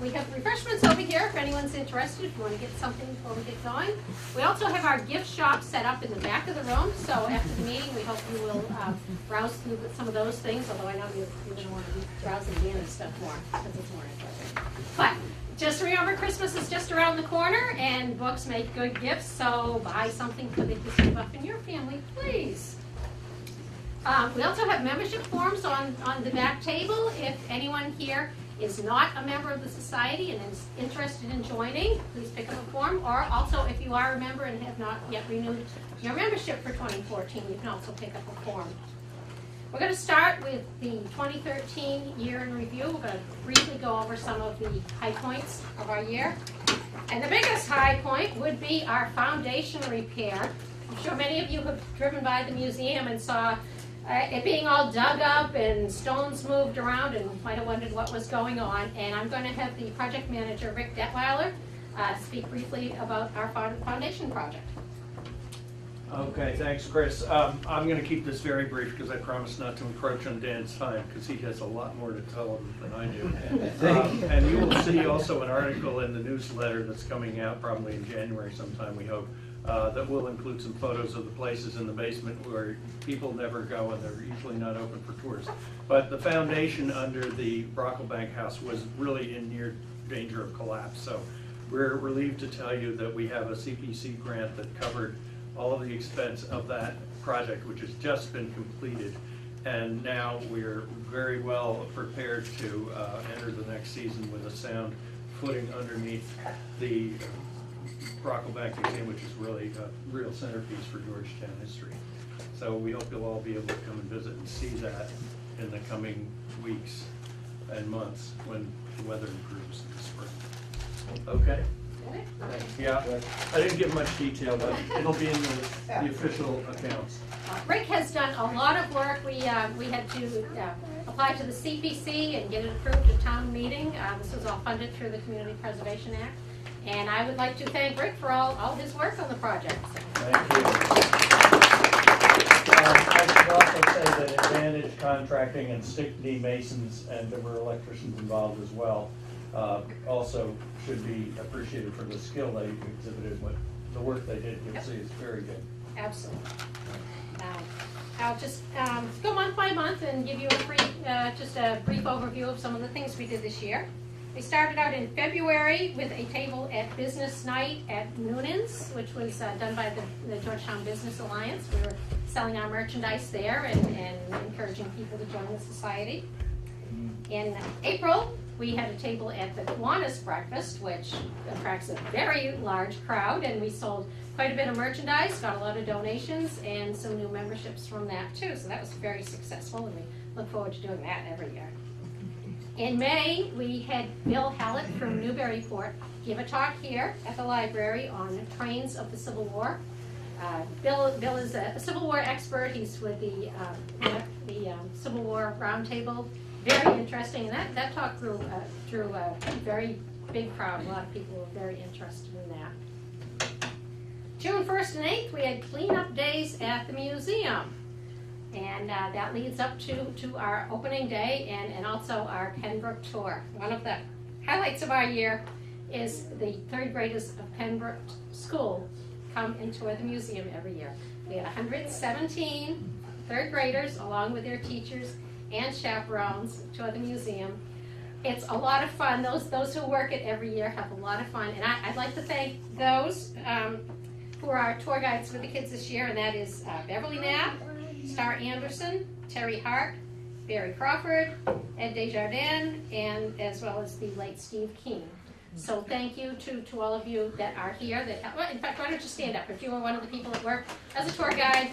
We have refreshments over here if anyone's interested, if you want to get something before we get going. We also have our gift shop set up in the back of the room, so after the meeting, we hope you will browse through some of those things, although I know you're going to want to be browsing Dan's stuff more, because it's more interesting. But just remember, Christmas is just around the corner, and books make good gifts, so buy something for the history buff in your family, please. We also have membership forms on the back table. If anyone here is not a member of the society and is interested in joining, please pick up a form. Or also, if you are a member and have not yet renewed your membership for 2014, you can also pick up a form. We're going to start with the 2013 year in review. We're going to briefly go over some of the high points of our year. And the biggest high point would be our foundation repair. I'm sure many of you have driven by the museum and saw it being all dug up and stones moved around and might have wondered what was going on. And I'm going to have the project manager, Rick Detweiler, speak briefly about our foundation project. Okay, thanks, Chris. I'm going to keep this very brief because I promise not to encroach on Dan's time because he has a lot more to tell than I do. And you will see also an article in the newsletter that's coming out probably in January sometime, we hope, that will include some photos of the places in the basement where people never go and they're usually not open for tours. But the foundation under the Brocklebank house was really in near danger of collapse. So we're relieved to tell you that we have a CPC grant that covered all of the expense of that project, which has just been completed. And now we're very well prepared to enter the next season with a sound footing underneath the Brocklebank Museum, which is really a real centerpiece for Georgetown history. So we hope you'll all be able to come and visit and see that in the coming weeks and months when the weather improves in the spring. Okay? Yeah, I didn't give much detail, but it'll be in the official accounts. Rick has done a lot of work. We had to apply to the CPC and get it approved at town meeting. This was all funded through the Community Preservation Act. And I would like to thank Rick for all his work on the project. Thank you. I should also say that Advantage Contracting and Stickney Masons, and there were electricians involved as well, also should be appreciated for the skill they exhibited. What the work they did, you'll see, is very good. Absolutely. I'll just go month by month and give you just a brief overview of some of the things we did this year. We started out in February with a table at Business Night at Noonan's, which was done by the Georgetown Business Alliance. We were selling our merchandise there and encouraging people to join the society. In April, we had a table at the Kiwanis Breakfast, which attracts a very large crowd, and we sold quite a bit of merchandise, got a lot of donations, and some new memberships from that too. So that was very successful, and we look forward to doing that every year. In May, we had Bill Hallett from Newburyport give a talk here at the library on trains of the Civil War. Bill is a Civil War expert. He's with the Civil War Roundtable. Very interesting, and that talk drew a very big crowd. A lot of people were very interested in that. June 1st and 8th, we had cleanup days at the museum. And that leads up to our opening day and also our Pembroke tour. One of the highlights of our year is the third graders of Pembroke School come and tour the museum every year. We had 117 third graders along with their teachers and chaperones tour the museum. It's a lot of fun. Those who work it every year have a lot of fun. And I'd like to thank those who are our tour guides for the kids this year, and that is Beverly Knapp, Star Anderson, Terry Hart, Barry Crawford, Ed Desjardins, and as well as the late Steve Keene. So thank you to all of you that are here. Well, in fact, why don't you stand up? If you were one of the people that work as a tour guide,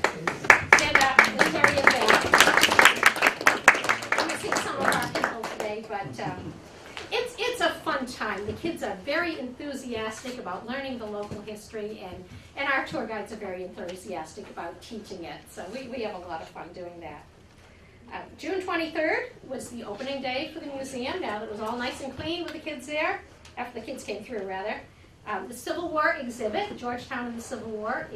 stand up and carry it back. I'm missing some of our people today, but it's a fun time. The kids are very enthusiastic about learning the local history, and our tour guides are very enthusiastic about teaching it. So we have a lot of fun doing that. June 23rd was the opening day for the museum. Now that it was all nice and clean with the kids there, after the kids came through rather. The Civil War exhibit, Georgetown in the Civil War,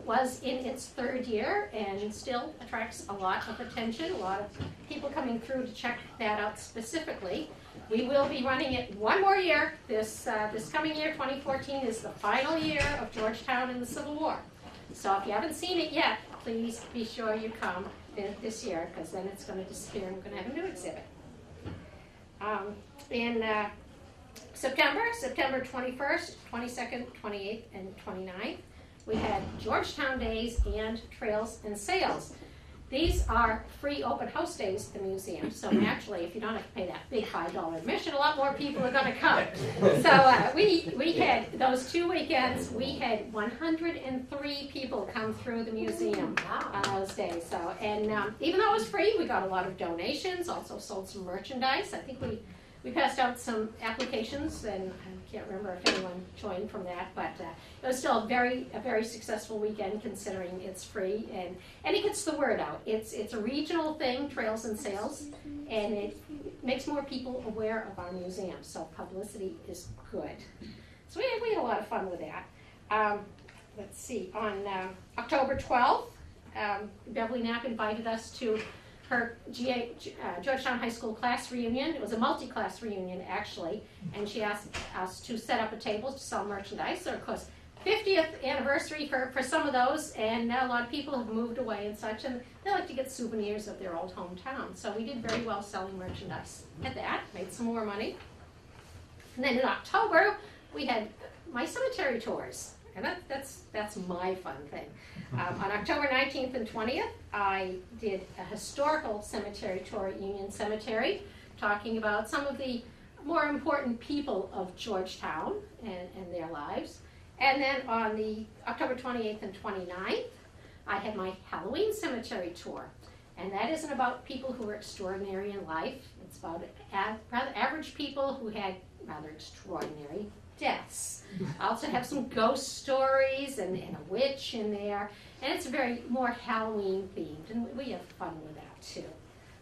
was in its 3rd year and still attracts a lot of attention, a lot of people coming through to check that out specifically. We will be running it one more year. This coming year, 2014, is the final year of Georgetown in the Civil War. So if you haven't seen it yet, please be sure you come this year, because then it's going to disappear and we're going to have a new exhibit. In September 21st, 22nd, 28th, and 29th, we had Georgetown Days and Trails and Sales. These are free open house days at the museum, so naturally, if you don't have to pay that big $5 admission, a lot more people are going to come. So we had those 2 weekends, we had 103 people come through the museum on those days. So, and even though it was free, we got a lot of donations, also sold some merchandise. I think we passed out some applications, and I can't remember if anyone joined from that, but it was still a very successful weekend considering it's free, and it gets the word out. It's a regional thing, Trails and Sales, and it makes more people aware of our museum, so publicity is good. So we had a lot of fun with that. Let's see, on October 12th, Beverly Knapp invited us to her Georgetown High School class reunion. It was a multi-class reunion, actually, and she asked us to set up a table to sell merchandise. So, of course, 50th anniversary for some of those, and now a lot of people have moved away and such, and they like to get souvenirs of their old hometown. So we did very well selling merchandise at that, made some more money. And then in October, we had my cemetery tours. And that's my fun thing. On October 19th and 20th, I did a historical cemetery tour at Union Cemetery, talking about some of the more important people of Georgetown and their lives. And then on the October 28th and 29th, I had my Halloween cemetery tour. And that isn't about people who were extraordinary in life. It's about rather average people who had rather extraordinary deaths. I also have some ghost stories and a witch in there, and it's very more Halloween themed, and we have fun with that too.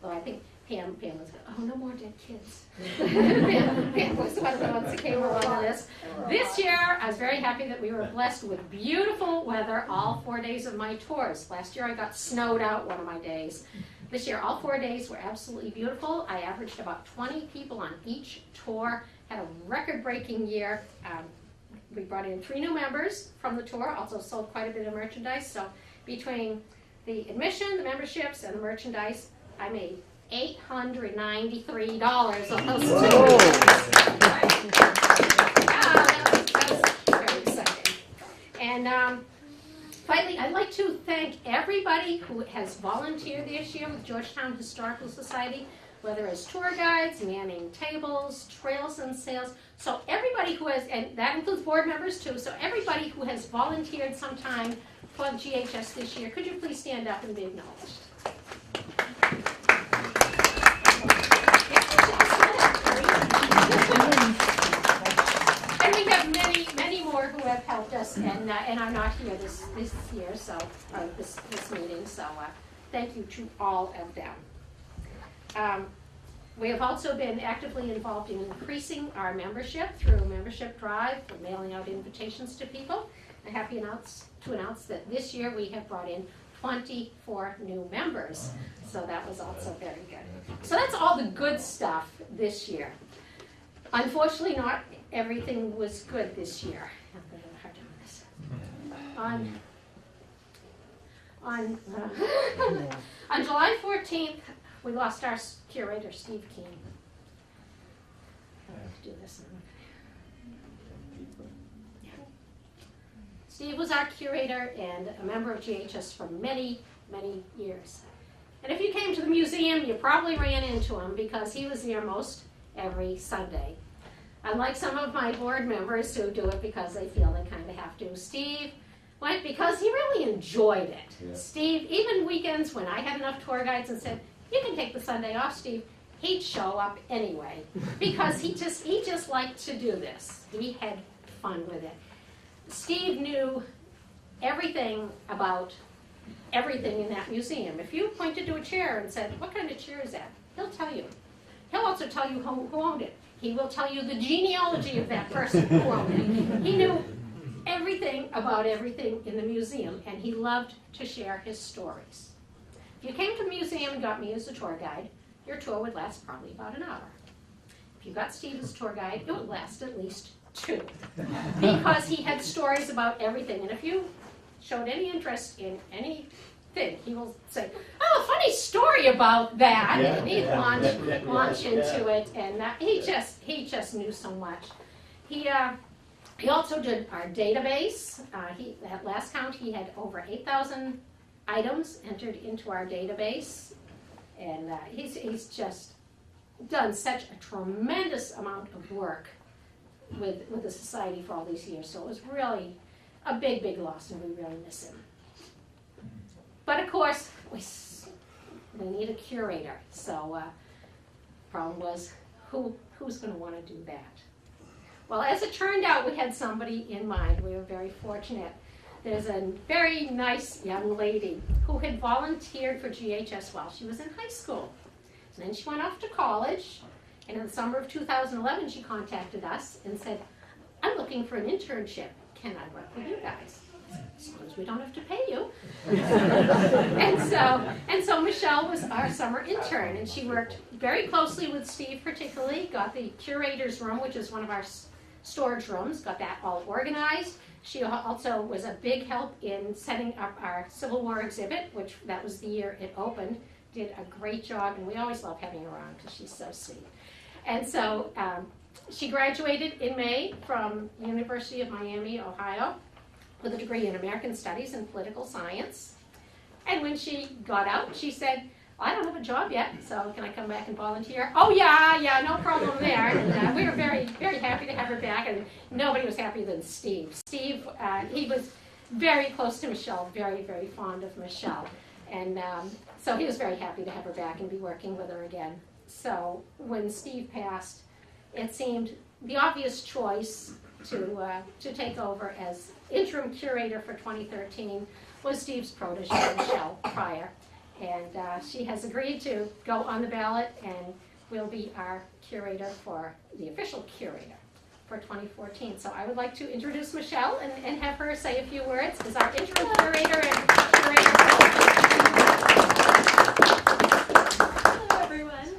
Though I think Pam was, oh, no more dead kids. Pam was one of the ones that came along with this. This year, I was very happy that we were blessed with beautiful weather all 4 days of my tours. Last year I got snowed out one of my days. This year, all 4 days were absolutely beautiful. I averaged about 20 people on each tour. Had a record-breaking year. We brought in 3 new members from the tour, also sold quite a bit of merchandise. So between the admission, the memberships, and the merchandise, I made $893 on those 2 weeks. That was very exciting. And finally, I'd like to thank everybody who has volunteered this year with Georgetown Historical Society, whether as tour guides, manning tables, trails and sales. So everybody who has, and that includes board members too, so everybody who has volunteered some time for GHS this year, could you please stand up and be acknowledged? And we have many more who have helped us and are not here this year, so, or this meeting, so thank you to all of them. We have also been actively involved in increasing our membership through a membership drive. We're mailing out invitations to people. I'm happy to announce that this year we have brought in 24 new members. So that was also very good. So that's all the good stuff this year. Unfortunately, not everything was good this year. I'm going to have hard on this. On July 14th, we lost our curator, Steve Keene. I have to do this. Yeah. Steve was our curator and a member of GHS for many years. And if you came to the museum, you probably ran into him because he was there most every Sunday. Unlike some of my board members who do it because they feel they kind of have to, Steve went because he really enjoyed it. Yeah. Steve, even weekends when I had enough tour guides and said, you can take the Sunday off, Steve, he'd show up anyway because he just liked to do this. He had fun with it. Steve knew everything about everything in that museum. If you pointed to a chair and said, what kind of chair is that? He'll tell you. He'll also tell you who owned it. He will tell you the genealogy of that person who owned it. He knew everything about everything in the museum, and he loved to share his stories. If you came to the museum and got me as a tour guide, your tour would last probably about an hour. If you got Steve as a tour guide, it would last at least 2, because he had stories about everything. And if you showed any interest in anything, he will say, "Oh, funny story about that," and he'd launch into it. And he just knew so much. He also did our database. At last count, he had over 8,000 items entered into our database, and he's just done such a tremendous amount of work with the society for all these years. So it was really a big, big loss, and we really miss him. But of course, we need a curator. So problem was, who's going to want to do that? Well, as it turned out, we had somebody in mind. We were very fortunate. There's a very nice young lady who had volunteered for GHS while she was in high school. And then she went off to college, and in the summer of 2011, she contacted us and said, "I'm looking for an internship. Can I work with you guys?" As long as we don't have to pay you. and so Michelle was our summer intern, and she worked very closely with Steve particularly, got the curator's room, which is one of our storage rooms, got that all organized. She also was a big help in setting up our Civil War exhibit, which that was the year it opened. Did a great job, and we always love having her around because she's so sweet. And so she graduated in May from University of Miami, Ohio, with a degree in American Studies and Political Science. And when she got out, she said, "I don't have a job yet, so can I come back and volunteer?" "Oh, yeah, no problem there." And we were very, very happy to have her back, and nobody was happier than Steve. Steve, he was very close to Michelle, very, very fond of Michelle. And so he was very happy to have her back and be working with her again. So when Steve passed, it seemed the obvious choice to take over as interim curator for 2013 was Steve's protege, Michelle Pryor. And she has agreed to go on the ballot and will be our curator for the official curator for 2014. So I would like to introduce Michelle and have her say a few words as our interim curator and curator. Hello everyone.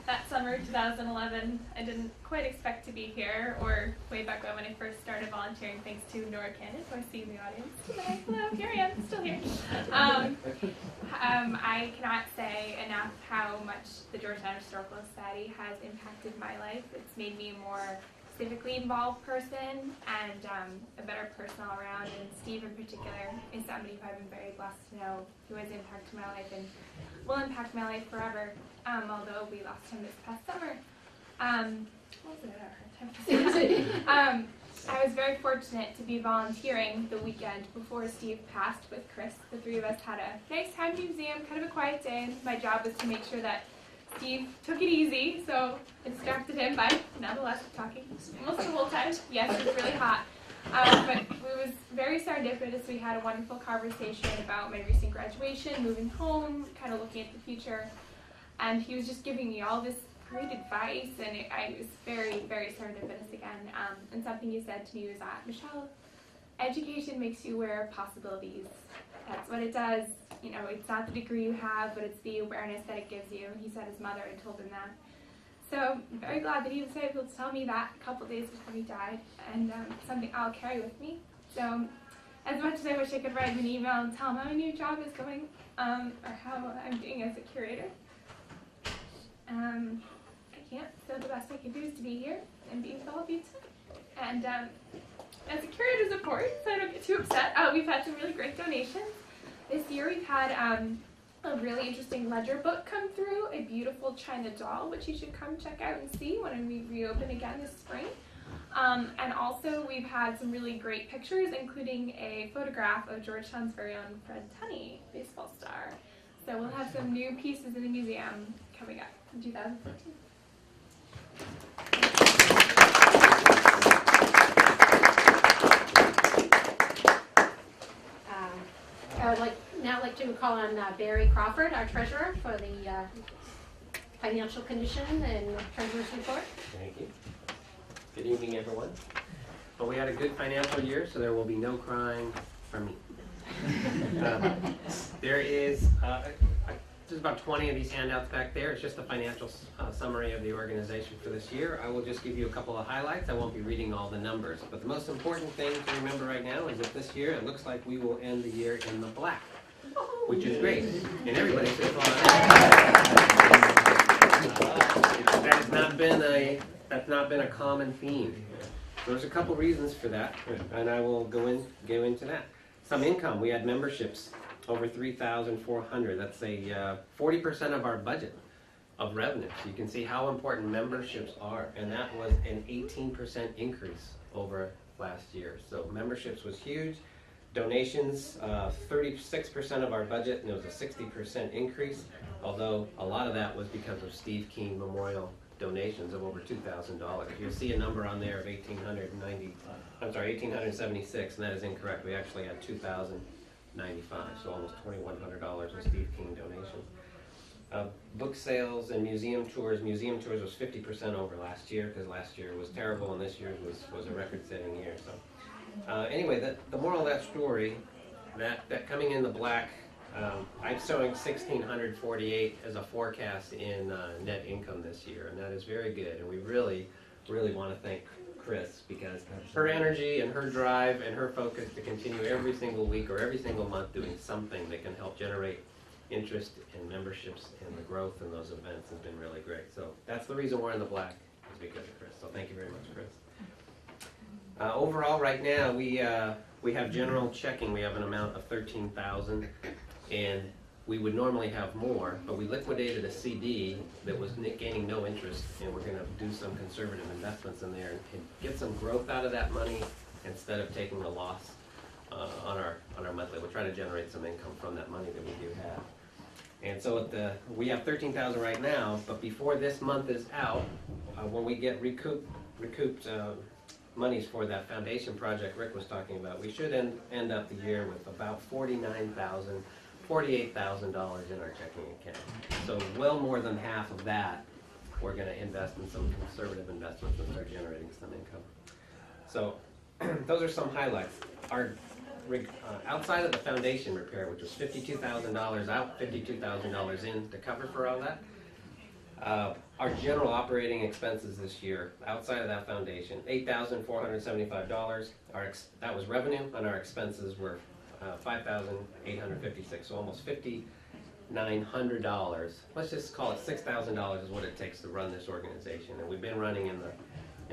That summer 2011, I didn't quite expect to be here, or way back when I first started volunteering, thanks to Nora Cannon, who I see in the audience today. Hello, here I am, still here. I cannot say enough how much the Georgetown Historical Society has impacted my life. It's made me a more civically involved person and a better person all around. And Steve in particular is somebody who I've been very blessed to know, who has impacted my life and will impact my life forever. Although we lost him this past summer. What was it? I don't have time to say that. I was very fortunate to be volunteering the weekend before Steve passed with Chris. The three of us had a nice time at the museum, kind of a quiet day, and my job was to make sure that Steve took it easy, so I distracted him by nonetheless talking almost the whole time. Yes, it was really hot. But it was very serendipitous. We had a wonderful conversation about my recent graduation, moving home, kind of looking at the future. And he was just giving me all this great advice, and it was very, very serendipitous again. And something he said to me was that, "Michelle, education makes you aware of possibilities. That's what it does. You know, it's not the degree you have, but it's the awareness that it gives you." He said his mother had told him that. So I'm very glad that he was able to tell me that a couple days before he died, and something I'll carry with me. So as much as I wish I could write him an email and tell him how my new job is going, or how I'm doing as a curator, I can't. So the best I can do is to be here and be with all of you tonight. And as a curator's report, so I don't get too upset, we've had some really great donations. This year we've had a really interesting ledger book come through, a beautiful China doll, which you should come check out and see when we reopen again this spring. And also we've had some really great pictures, including a photograph of Georgetown's very own Fred Tunney, baseball star. So we'll have some new pieces in the museum coming up in 2014. I would now like to call on Barry Crawford, our treasurer, for the financial condition and treasurer's report. Thank you. Good evening, everyone. Well, we had a good financial year, so there will be no crying from me. There is there's about 20 of these handouts back there. It's just a financial summary of the organization for this year. I will just give you a couple of highlights. I won't be reading all the numbers, but the most important thing to remember right now is that this year it looks like we will end the year in the black, which is great. And everybody says, that's not been a common theme. There's a couple reasons for that, and I will go into that. Some income. We had memberships over 3,400. That's a 40% of our budget of revenue. So you can see how important memberships are, and that was an 18% increase over last year. So memberships was huge. Donations, 36% of our budget, and it was a 60% increase, although a lot of that was because of Steve King Memorial donations of over $2,000. You'll see a number on there of $1,876, and that is incorrect. We actually had $2,095, so almost $2,100 in Steve King donations. Book sales and museum tours. Museum tours was 50% over last year, because last year was terrible and this year was a record-setting year. So anyway, the moral of that story, that coming in the black, I'm showing 1,648 as a forecast in net income this year, and that is very good. And we really, really want to thank Chris, because her energy and her drive and her focus to continue every single week or every single month doing something that can help generate interest in memberships and the growth in those events has been really great. So that's the reason we're in the black, is because of Chris. So thank you very much, Chris. Overall, right now we have general checking. We have an amount of $13,000, and we would normally have more, but we liquidated a CD that was gaining no interest, and we're going to do some conservative investments in there and get some growth out of that money instead of taking a loss on our monthly. We're trying to generate some income from that money that we do have. And so we have $13,000 right now, but before this month is out, when we get recouped monies for that foundation project Rick was talking about, we should end up the year with about $48,000 in our checking account. So well more than half of that we're going to invest in some conservative investments and start generating some income. So those are some highlights. Our outside of the foundation repair, which was $52,000 out, $52,000 in to cover for all that, our general operating expenses this year, outside of that foundation, $8,475. That was revenue, and our expenses were $5,856, so almost $5,900. Let's just call it $6,000 is what it takes to run this organization, and we've been running in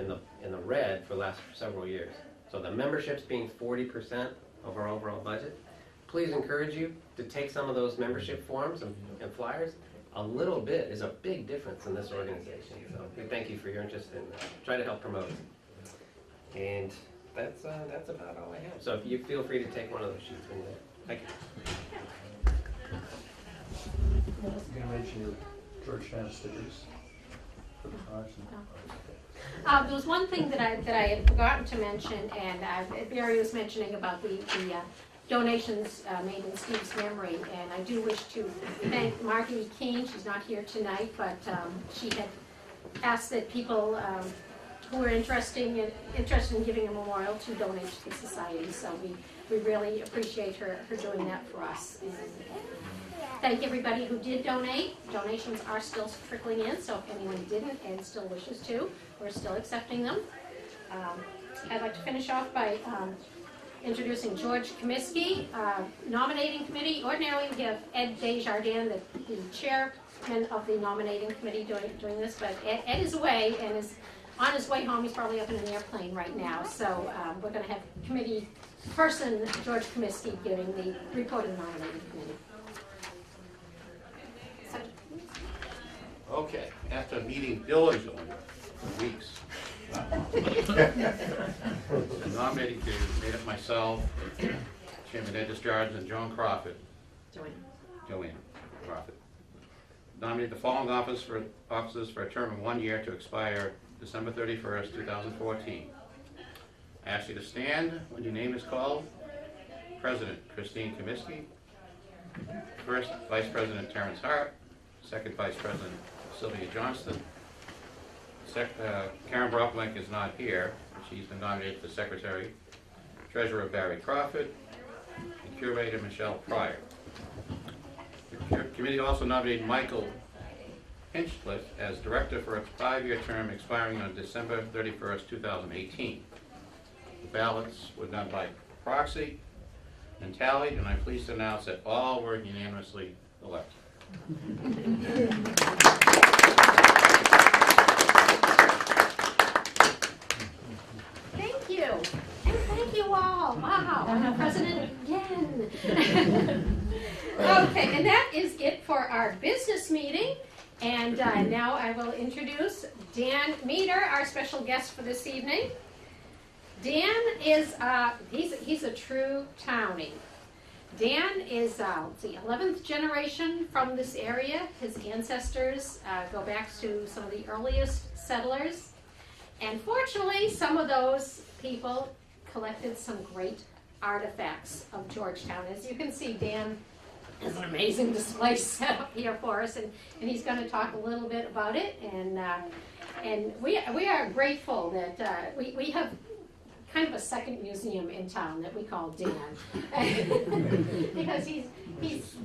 the red for the last several years. So the memberships being 40% of our overall budget. Please encourage you to take some of those membership forms and flyers. A little bit is a big difference in this organization. So we thank you for your interest and try to help promote it. And that's about all I have. So if you feel free to take one of those sheets when you're there. Thank you. You can mention your Georgetown stickers for the products. There was one thing that I had forgotten to mention, and Barry was mentioning about the donations made in Steve's memory, and I do wish to thank Margie Keene. She's not here tonight, but she had asked that people who were interested in giving a memorial to donate to the society. So we really appreciate her doing that for us. And thank everybody who did donate. Donations are still trickling in, so if anyone didn't and still wishes to, we're still accepting them. I'd like to finish off by introducing George Comiskey, nominating committee. Ordinarily we have Ed Desjardins, the chairman of the nominating committee, doing this, but Ed is away and is on his way home. He's probably up in an airplane right now, so we're going to have committee person George Comiskey giving the report of the nominating committee. Okay, after meeting diligently for weeks, the nominating committee was made up myself, Chairman Ed Desjardins, and Joan Crawford. Joanne Crawford. Nominated the following officers for a term of 1 year to expire December 31st, 2014. I ask you to stand when your name is called. President Christine Comiskey. First Vice President Terrence Hart. Second Vice President Sylvia Johnston. Karen Brocklink is not here. She's been nominated for secretary. Treasurer Barry Crawford, and curator Michelle Pryor. The committee also nominated Michael Hinchcliffe as director for a 5-year term expiring on December 31st, 2018. The ballots were done by proxy and tallied, and I'm pleased to announce that all were unanimously elected. Thank you. And thank you all. Wow, I'm the president again. Okay, and that is it for our business meeting. And now I will introduce DanMeader, our special guest for this evening. Dan is, he's a true townie. Dan is, let's see, 11th generation from this area. His ancestors go back to some of the earliest settlers. And fortunately, some of those people collected some great artifacts of Georgetown. As you can see, Dan has an amazing display set up here for us, and he's going to talk a little bit about it. And we are grateful that we have kind of a second museum in town that we call Dan, because he's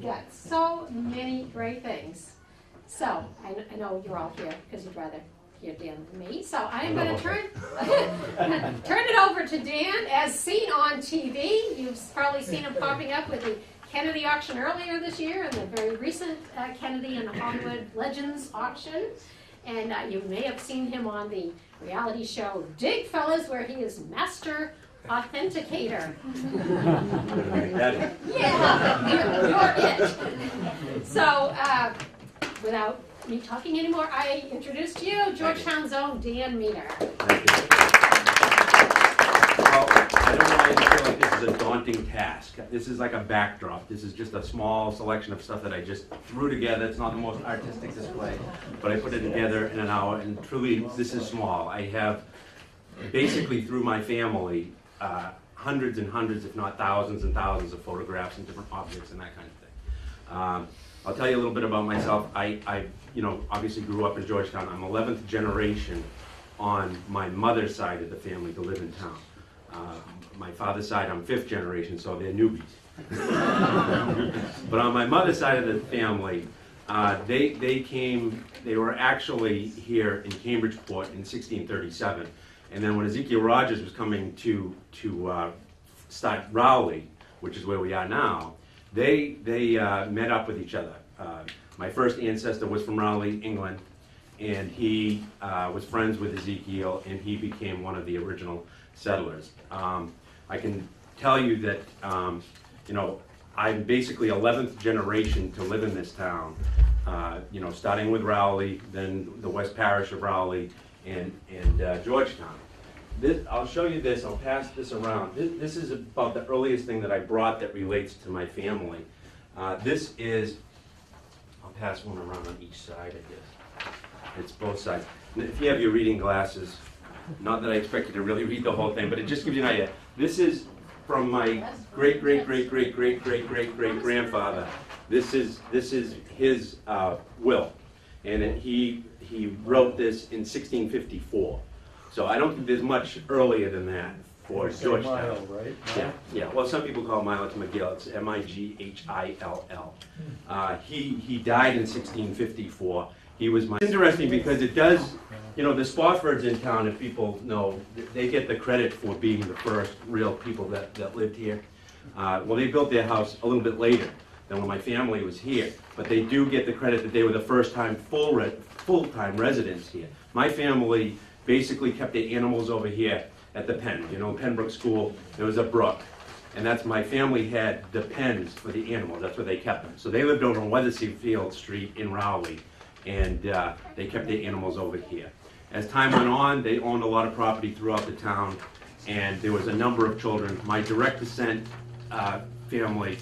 got so many great things. So I know you're all here because you'd rather hear Dan than me. So I'm going to turn it over to Dan, as seen on TV. You've probably seen him popping up with the Kennedy auction earlier this year and the very recent Kennedy and Hollywood Legends auction. And you may have seen him on the reality show Dig Fellas, where he is master authenticator. Yeah, you're it. So without me talking anymore, I introduce to you Georgetown's own DanMeader. Well, I don't know why I feel like this is a daunting task. This is like a backdrop. This is just a small selection of stuff that I just threw together. It's not the most artistic display, but I put it together in an hour, and truly, this is small. I have, basically through my family, hundreds and hundreds, if not thousands and thousands of photographs and different objects and that kind of thing. I'll tell you a little bit about myself. I obviously grew up in Georgetown. I'm 11th generation on my mother's side of the family to live in town. My father's side, I'm 5th generation, so they're newbies. But on my mother's side of the family, they were actually here in Cambridgeport in 1637. And then when Ezekiel Rogers was coming to start Rowley, which is where we are now, they met up with each other. My first ancestor was from Rowley, England, and he was friends with Ezekiel, and he became one of the original settlers. I can tell you that I'm basically 11th generation to live in this town. Starting with Rowley, then the West Parish of Rowley, and Georgetown. I'll show you this. I'll pass this around. This is about the earliest thing that I brought that relates to my family. This is. I'll pass one around on each side, I guess. It's both sides. If you have your reading glasses, not that I expect you to really read the whole thing, but it just gives you an idea. This is from my great-great-great-great-great-great-great-grandfather. This is his will, and he wrote this in 1654. So I don't think there's much earlier than that for Georgetown. Mile, right? Yeah. Well, some people call Milo to McGill. It's Mighll. He died in 1654. He was my. It's interesting because it does. The Spofford's in town, if people know, they get the credit for being the first real people that lived here. Well, they built their house a little bit later than when my family was here, but they do get the credit that they were the first-time full-time residents here. My family basically kept their animals over here at the pen. Pembroke School, there was a brook, and that's my family had the pens for the animals. That's where they kept them. So they lived over on Weatherseafield Street in Rowley, and they kept their animals over here. As time went on, they owned a lot of property throughout the town, and there was a number of children. My direct descent family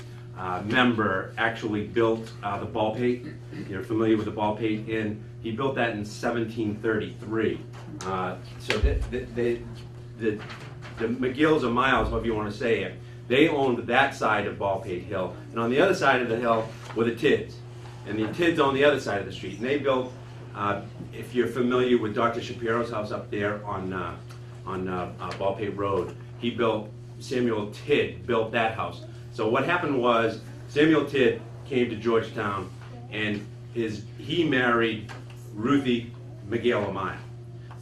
member actually built the Baldpate. You're familiar with the Baldpate Inn? He built that in 1733. So the McGills or Miles, however you want to say it, they owned that side of Baldpate Hill, and on the other side of the hill were the Tidds. And the Tidds on the other side of the street, and they built If you're familiar with Dr. Shapiro's house up there on Ballpate Road, Samuel Tidd built that house. So what happened was Samuel Tidd came to Georgetown, and he married Ruthie McGill Amaya.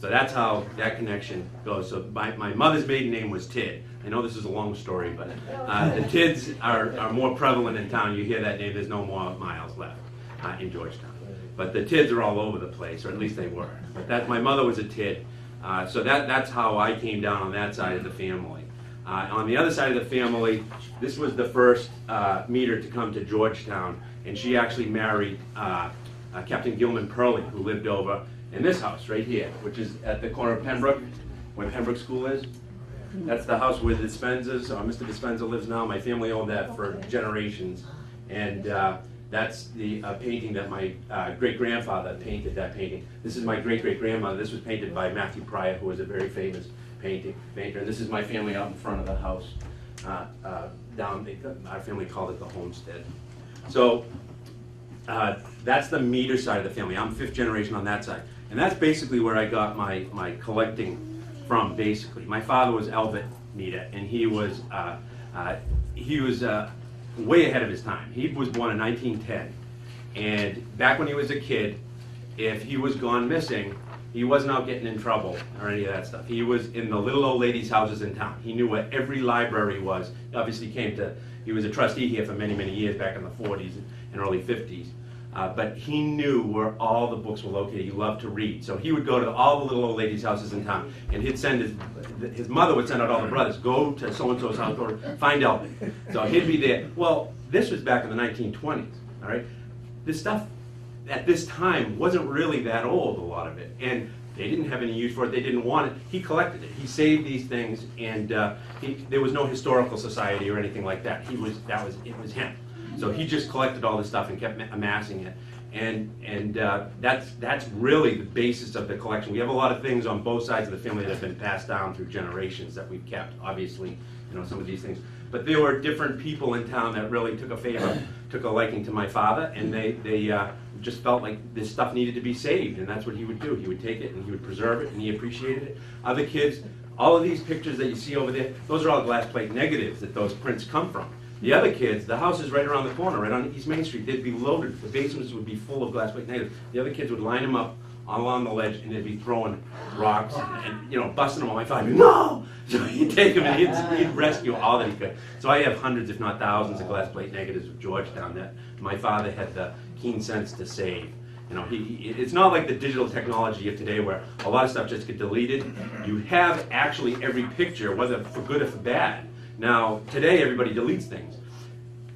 So that's how that connection goes. So my mother's maiden name was Tidd. I know this is a long story, but the Tidds are more prevalent in town. You hear that name, there's no more Miles left in Georgetown. But the Tidds are all over the place, or at least they were. But my mother was a Tidd. So that's how I came down on that side of the family. On the other side of the family, this was the first meter to come to Georgetown, and she actually married Captain Gilman Purley, who lived over in this house right here, which is at the corner of Pembroke, where Pembroke School is. That's the house where the Dispenzas, Mr. Dispenza lives now. My family owned that for generations, and that's the painting that my great-grandfather painted, that painting. This is my great-great-grandmother. This was painted by Matthew Pryor, who was a very famous painter. And this is my family out in front of the house. Our family called it the homestead. So that's the meter side of the family. I'm fifth generation on that side. And that's basically where I got my collecting from, basically. My father was Albert Meter, and he was way ahead of his time. He was born in 1910, and back when he was a kid, if he was gone missing, he wasn't out getting in trouble or any of that stuff. He was in the little old ladies' houses in town. He knew where every library was. Obviously he was a trustee here for many, many years back in the 40s and early 50s. But he knew where all the books were located. He loved to read. So he would go to all the little old ladies' houses in town, and he'd send his mother would send out all the brothers, go to so-and-so's house or find Elvis. So he'd be there. Well, this was back in the 1920s, all right? This stuff at this time wasn't really that old, a lot of it. And they didn't have any use for it. They didn't want it. He collected it. He saved these things, and there was no historical society or anything like that. It was him. So he just collected all this stuff and kept amassing it, and that's really the basis of the collection. We have a lot of things on both sides of the family that have been passed down through generations that we've kept. Obviously, some of these things. But there were different people in town that really took a liking to my father, and they just felt like this stuff needed to be saved, and that's what he would do. He would take it and he would preserve it, and he appreciated it. Other kids, all of these pictures that you see over there, those are all glass plate negatives that those prints come from. The other kids, the house is right around the corner, right on East Main Street. They'd be loaded. The basements would be full of glass plate negatives. The other kids would line them up along the ledge, and they'd be throwing rocks and busting them on my father. No! So he'd take them and he'd rescue all that he could. So I have hundreds, if not thousands, of glass plate negatives of Georgetown that my father had the keen sense to save. It's not like the digital technology of today where a lot of stuff just gets deleted. You have actually every picture, whether for good or for bad. Now, today everybody deletes things.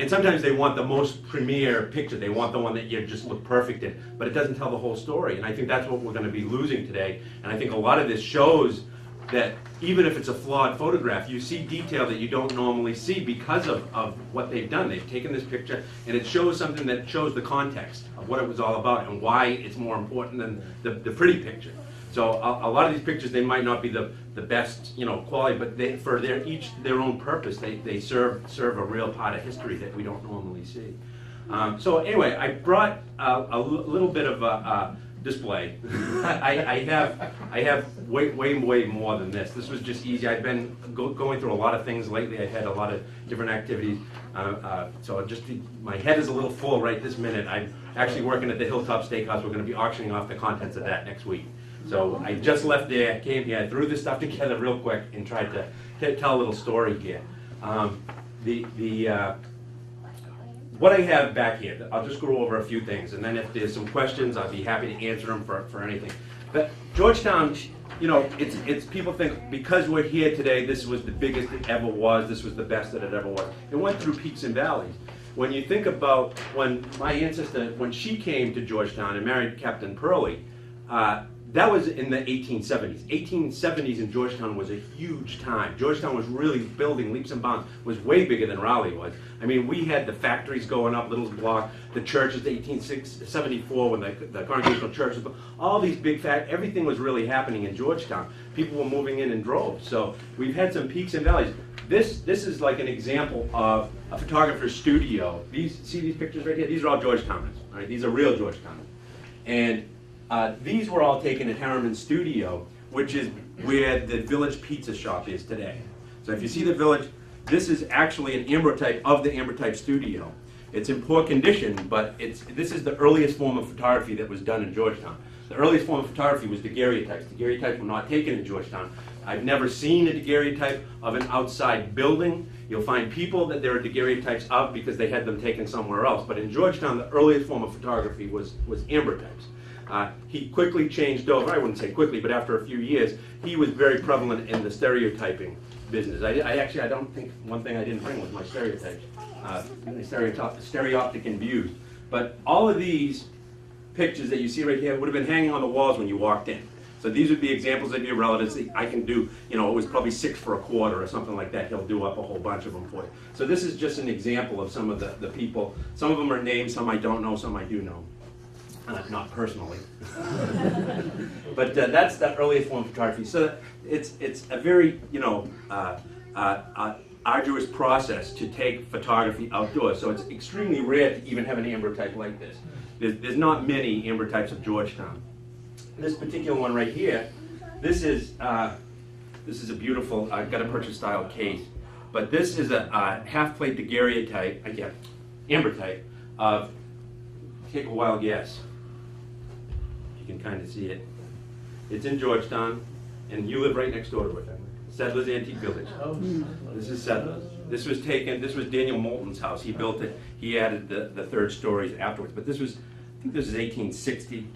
And sometimes they want the most premier picture. They want the one that you just look perfect in. But it doesn't tell the whole story. And I think that's what we're going to be losing today. And I think a lot of this shows that even if it's a flawed photograph, you see detail that you don't normally see because of what they've done. They've taken this picture, and it shows something that shows the context of what it was all about and why it's more important than the pretty picture. So a lot of these pictures, they might not be the best quality, but for each their own purpose, they serve a real part of history that we don't normally see. So anyway, I brought a little bit of a display. I have way more than this. This was just easy. I've been going through a lot of things lately. I've had a lot of different activities. So my head is a little full right this minute. I'm actually working at the Hilltop Steakhouse. We're going to be auctioning off the contents of that next week. So I just left there, came here, threw this stuff together real quick, and tried to tell a little story here. What I have back here, I'll just go over a few things, and then if there's some questions, I'll be happy to answer them for anything. But Georgetown, it's people think because we're here today, this was the biggest it ever was, this was the best that it ever was. It went through peaks and valleys. When you think about when my ancestor, when she came to Georgetown and married Captain Purley, that was in the 1870s. 1870s in Georgetown was a huge time. Georgetown was really building leaps and bounds. It was way bigger than Raleigh was. I mean, we had the factories going up, Little's Block, the churches, 1874 when the Congregational Church was built. All these big everything was really happening in Georgetown. People were moving in droves. So we've had some peaks and valleys. This is like an example of a photographer's studio. See these pictures right here? These are all Georgetowners. All right? These are real Georgetowners. And These were all taken at Harriman's studio, which is where the Village Pizza Shop is today. So if you see the Village, this is actually an ambrotype of the ambrotype studio. It's in poor condition, but this is the earliest form of photography that was done in Georgetown. The earliest form of photography was daguerreotypes. Daguerreotypes were not taken in Georgetown. I've never seen a daguerreotype of an outside building. You'll find people that there are daguerreotypes of because they had them taken somewhere else. But in Georgetown, the earliest form of photography was ambrotypes. He quickly changed over, I wouldn't say quickly, but after a few years, he was very prevalent in the stereotyping business. I don't think, one thing I didn't bring was my stereotypes, stereoptic and views. But all of these pictures that you see right here would have been hanging on the walls when you walked in. So these would be examples of your relatives. I can do, it was probably 6 for a quarter or something like that. He'll do up a whole bunch of them for you. So this is just an example of some of the people. Some of them are named, some I don't know, some I do know. Not personally. But that's the earliest form of photography. So it's a very, arduous process to take photography outdoors. So it's extremely rare to even have an ambrotype like this. There's not many ambrotypes of Georgetown. This particular one right here, this is a beautiful gutta-percha style case. But this is a half-plate daguerreotype, again, ambrotype of, take a wild guess. You can kind of see it. It's in Georgetown, and you live right next door to it. Settlers Antique Village. This is Settlers. This was Daniel Moulton's house. He built it. He added the third stories afterwards. But this was, I think this is 1860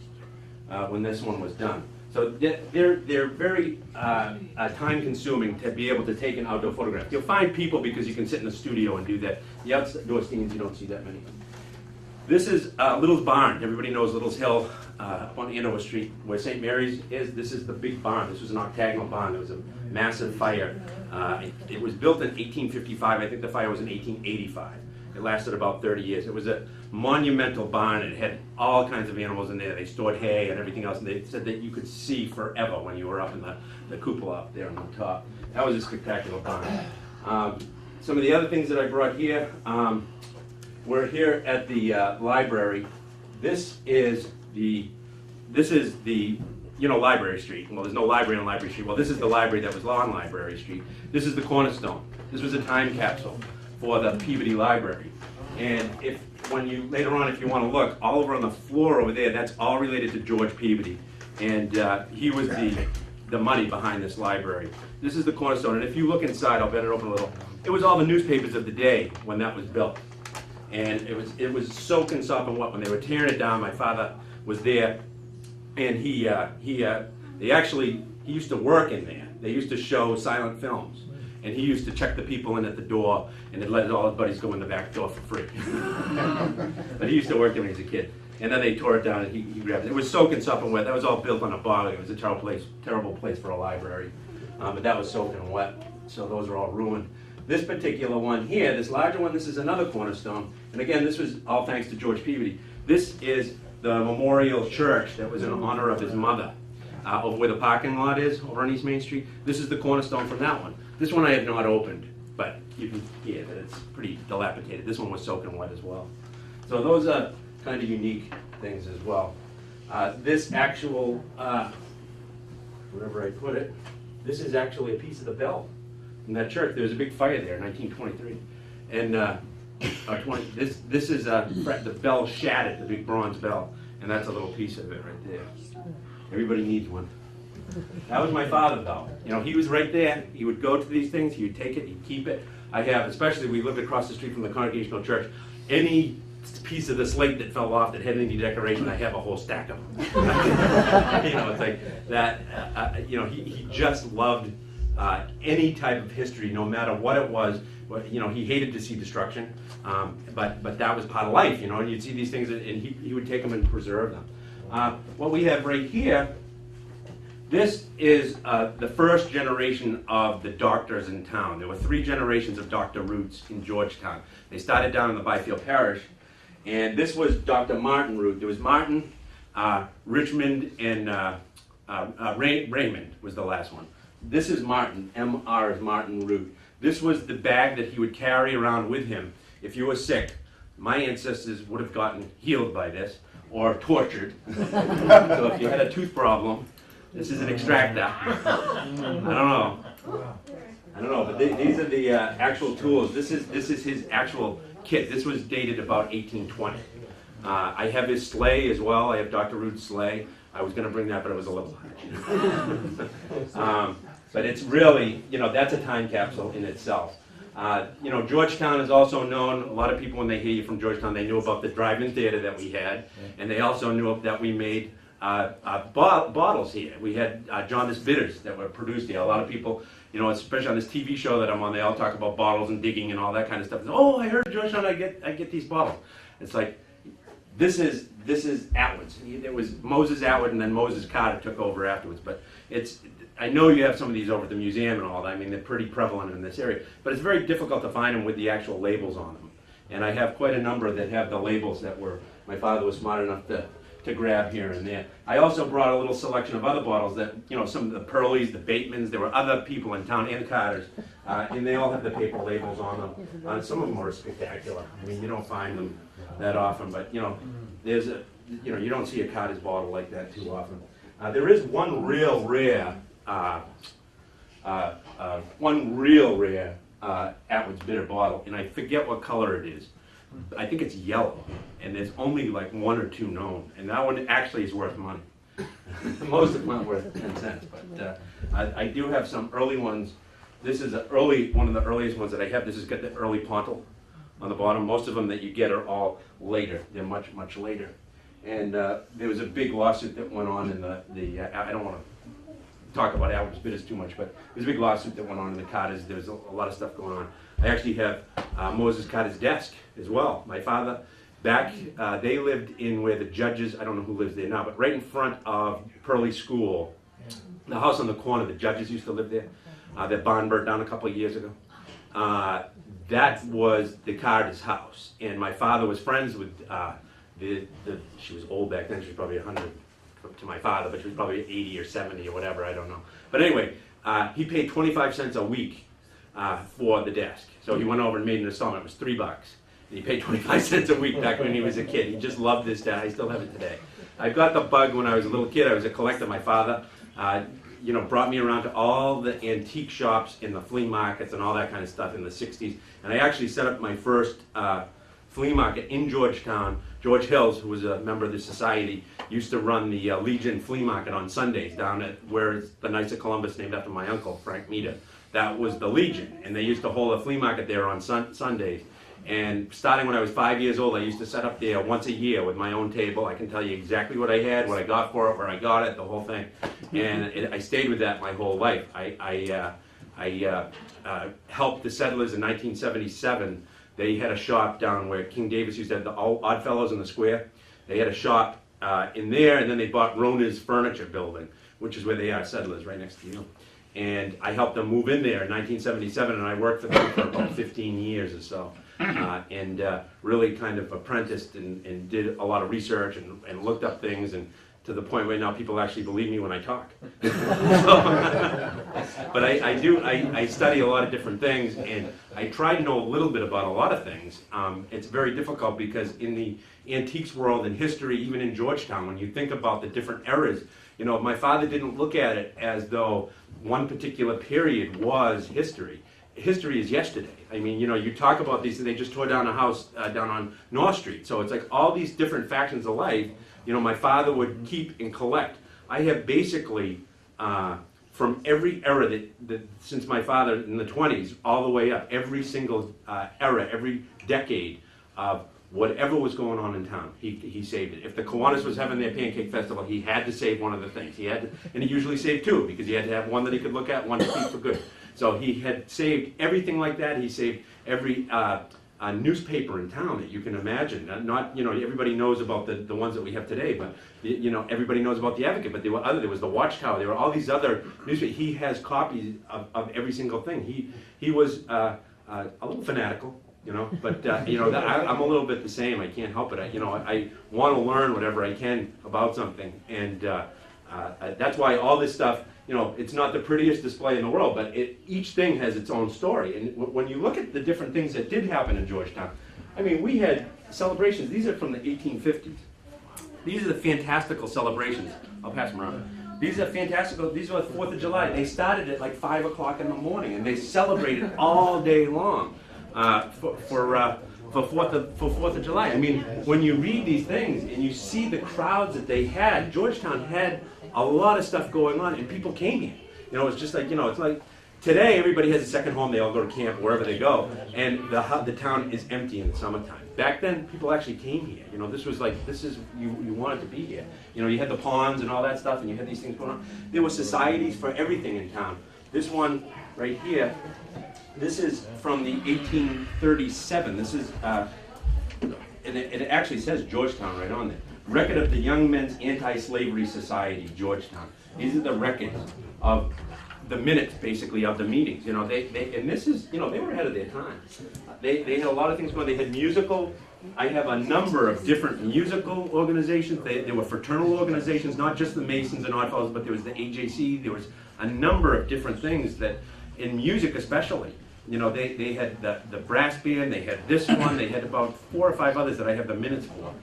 when this one was done. So they're very time-consuming to be able to take an outdoor photograph. You'll find people because you can sit in the studio and do that. The outdoor scenes, you don't see that many. This is Little's Barn. Everybody knows Little's Hill up on Andover Street, where St. Mary's is. This is the big barn. This was an octagonal barn. There was a massive fire. It was built in 1855. I think the fire was in 1885. It lasted about 30 years. It was a monumental barn. It had all kinds of animals in there. They stored hay and everything else, and they said that you could see forever when you were up in the cupola up there on the top. That was a spectacular barn. Some of the other things that I brought here, we're here at the library. This is the Library Street. Well, there's no library on Library Street. Well, this is the library that was on Library Street. This is the Cornerstone. This was a time capsule for the Peabody Library. And later on, if you want to look, all over on the floor over there, that's all related to George Peabody. And he was the money behind this library. This is the Cornerstone. And if you look inside, I'll bend it open a little. It was all the newspapers of the day when that was built. And it was soaking sopping wet when they were tearing it down. My father was there, and he used to work in there. They used to show silent films, and he used to check the people in at the door, and then let all his buddies go in the back door for free. But he used to work there when he was a kid. And then they tore it down, and he grabbed it. It was soaking sopping wet. That was all built on a bog. It was a terrible place for a library. But that was soaking wet, so those are all ruined. This particular one here, this larger one, this is another Cornerstone. And again, this was all thanks to George Peabody. This is the memorial church that was in honor of his mother, over where the parking lot is, over on East Main Street. This is the Cornerstone from that one. This one I have not opened, but you can hear that it's pretty dilapidated. This one was soaking wet as well. So those are kind of unique things as well. This actual, wherever I put it, this is actually a piece of the bell. In that church, there was a big fire there in 1923, and this is the bell shattered, the big bronze bell, and that's a little piece of it right there. Everybody needs one. That was my father, though. He was right there. He would go to these things. He would take it. He'd keep it. I have, especially we lived across the street from the Congregational Church. Any piece of the slate that fell off that had any decoration, I have a whole stack of them. It's like that. He just loved any type of history, no matter what it was. He hated to see destruction, but that was part of life, and you'd see these things, and he would take them and preserve them. What we have right here, this is the first generation of the doctors in town. There were 3 generations of Dr. Roots in Georgetown. They started down in the Byfield Parish, and this was Dr. Martin Root. There was Martin, Richmond, and Raymond was the last one. This is Martin, M.R. is Martin Root. This was the bag that he would carry around with him if you were sick. My ancestors would have gotten healed by this, or tortured. So if you had a tooth problem, this is an extractor. I don't know. I don't know, but these are the actual tools. This is his actual kit. This was dated about 1820. I have his sleigh as well. I have Dr. Rude's sleigh. I was going to bring that, but it was a little hard. But it's really, that's a time capsule in itself. Georgetown is also known, a lot of people when they hear you from Georgetown, they knew about the drive-in theater that we had, and they also knew that we made bottles here. We had jaundice bitters that were produced here. A lot of people, especially on this TV show that I'm on, they all talk about bottles and digging and all that kind of stuff. Oh, I heard Georgetown, I get these bottles. It's like, this is Atwood's. It was Moses Atwood, and then Moses Carter took over afterwards. But I know you have some of these over at the museum and all that. I mean, they're pretty prevalent in this area. But it's very difficult to find them with the actual labels on them. And I have quite a number that have the labels that my father was smart enough to grab here and there. I also brought a little selection of other bottles that, some of the Pearlies, the Batemans, there were other people in town, and Carters, and they all have the paper labels on them. Some of them are spectacular. I mean, you don't find them that often, but, there's you don't see a Carter's bottle like that too often. There is one real rare Atwood's bitter bottle, and I forget what color it is. I think it's yellow, and there's only like 1 or 2 known, and that one actually is worth money. Most of them aren't worth 10 cents, but I do have some early ones. This is one of the earliest ones that I have. This has got the early Pontal on the bottom. Most of them that you get are all later. They're much, much later. And there was a big lawsuit that went on in I don't want to talk about Atwood's bitters too much, but there's a big lawsuit that went on in the Carters. There was a lot of stuff going on. I actually have Moses Carter's desk as well. My father, they lived in where the judges, I don't know who lives there now, but right in front of Pearly School, the house on the corner, the judges used to live there. That barn burnt down a couple of years ago. That was the Carter's house. And my father was friends with she was old back then, she was probably 100 to my father, but she was probably 80 or 70 or whatever, I don't know. But anyway, he paid 25 cents a week for the desk. So he went over and made an installment. It was $3. And he paid 25 cents a week back when he was a kid. He just loved this desk. I still have it today. I got the bug when I was a little kid. I was a collector. My father, brought me around to all the antique shops and the flea markets and all that kind of stuff in the 60s. And I actually set up my first flea market in Georgetown. George Hills, who was a member of the society, used to run the Legion flea market on Sundays down at where it's the Knights of Columbus, named after my uncle, Frank Meader. That was the Legion, and they used to hold a flea market there on Sundays. And starting when I was 5 years old, I used to set up there once a year with my own table. I can tell you exactly what I had, what I got for it, where I got it, the whole thing. And I stayed with that my whole life. I helped the settlers in 1977. They had a shop down where King Davis used to have the Oddfellows in the square. They had a shop in there, and then they bought Rona's Furniture Building, which is where they are, settlers, right next to you. And I helped them move in there in 1977, and I worked for them for about 15 years or so. And really kind of apprenticed and did a lot of research and looked up things, and to the point where now people actually believe me when I talk. But I study a lot of different things, and I try to know a little bit about a lot of things. It's very difficult because in the antiques world and history, even in Georgetown, when you think about the different eras, my father didn't look at it as though one particular period was history. History is yesterday. I mean, you talk about these, they just tore down a house down on North Street. So it's like all these different factions of life, my father would keep and collect. I have basically, from every era that since my father in the 20s, all the way up, every single era, every decade of whatever was going on in town, he saved it. If the Kiwanis was having their pancake festival, he had to save one of the things. And he usually saved 2, because he had to have one that he could look at, one to keep for good. So he had saved everything like that. He saved every newspaper in town that you can imagine. Not everybody knows about the ones that we have today, but everybody knows about the Advocate. But there was the Watchtower. There were all these other newspapers. He has copies of every single thing. He was a little fanatical. But I'm a little bit the same. I can't help it. I want to learn whatever I can about something, and that's why all this stuff. It's not the prettiest display in the world, but each thing has its own story. And when you look at the different things that did happen in Georgetown, I mean, we had celebrations. These are from the 1850s. These are the fantastical celebrations. I'll pass them around. These are fantastical. These are the 4th of July. They started at like 5 o'clock in the morning, and they celebrated all day long for 4th of July. I mean, when you read these things and you see the crowds that they had, Georgetown had a lot of stuff going on, and people came here. You know, it's just like, you know, it's like today everybody has a second home. They all go to camp wherever they go, and the town is empty in the summertime. Back then, people actually came here. You know, this was like, you wanted to be here. You know, you had the ponds and all that stuff, and you had these things going on. There were societies for everything in town. This one right here, this is from the 1837. This is, and it actually says Georgetown right on there. Record of the Young Men's Anti-Slavery Society, Georgetown. These are the records of the minutes, basically, of the meetings. You know, and this is, you know, they were ahead of their time. They had a lot of things going. They had musical. I have a number of different musical organizations. There were fraternal organizations, not just the Masons and Oddfellows, but there was the AJC. There was a number of different things that, in music especially, you know, they had the brass band. They had this one. They had about 4 or 5 others that I have the minutes for.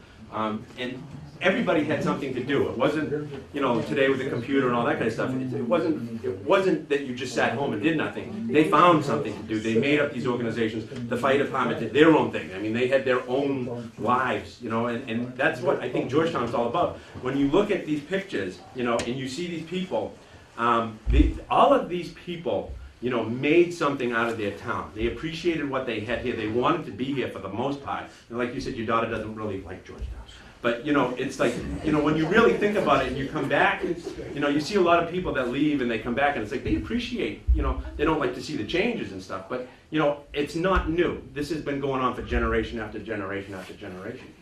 And everybody had something to do. It wasn't, you know, today with the computer and all that kind of stuff. It wasn't that you just sat home and did nothing. They found something to do. They made up these organizations. The fire department did their own thing. I mean, they had their own lives, you know, and that's what I think Georgetown's all about. When you look at these pictures, you know, and you see these people, all of these people, you know, made something out of their town. They appreciated what they had here. They wanted to be here for the most part. And like you said, your daughter doesn't really like Georgetown. But, you know, it's like, you know, when you really think about it and you come back, you know, you see a lot of people that leave and they come back and it's like they appreciate, you know, they don't like to see the changes and stuff. But, you know, it's not new. This has been going on for generation after generation after generation.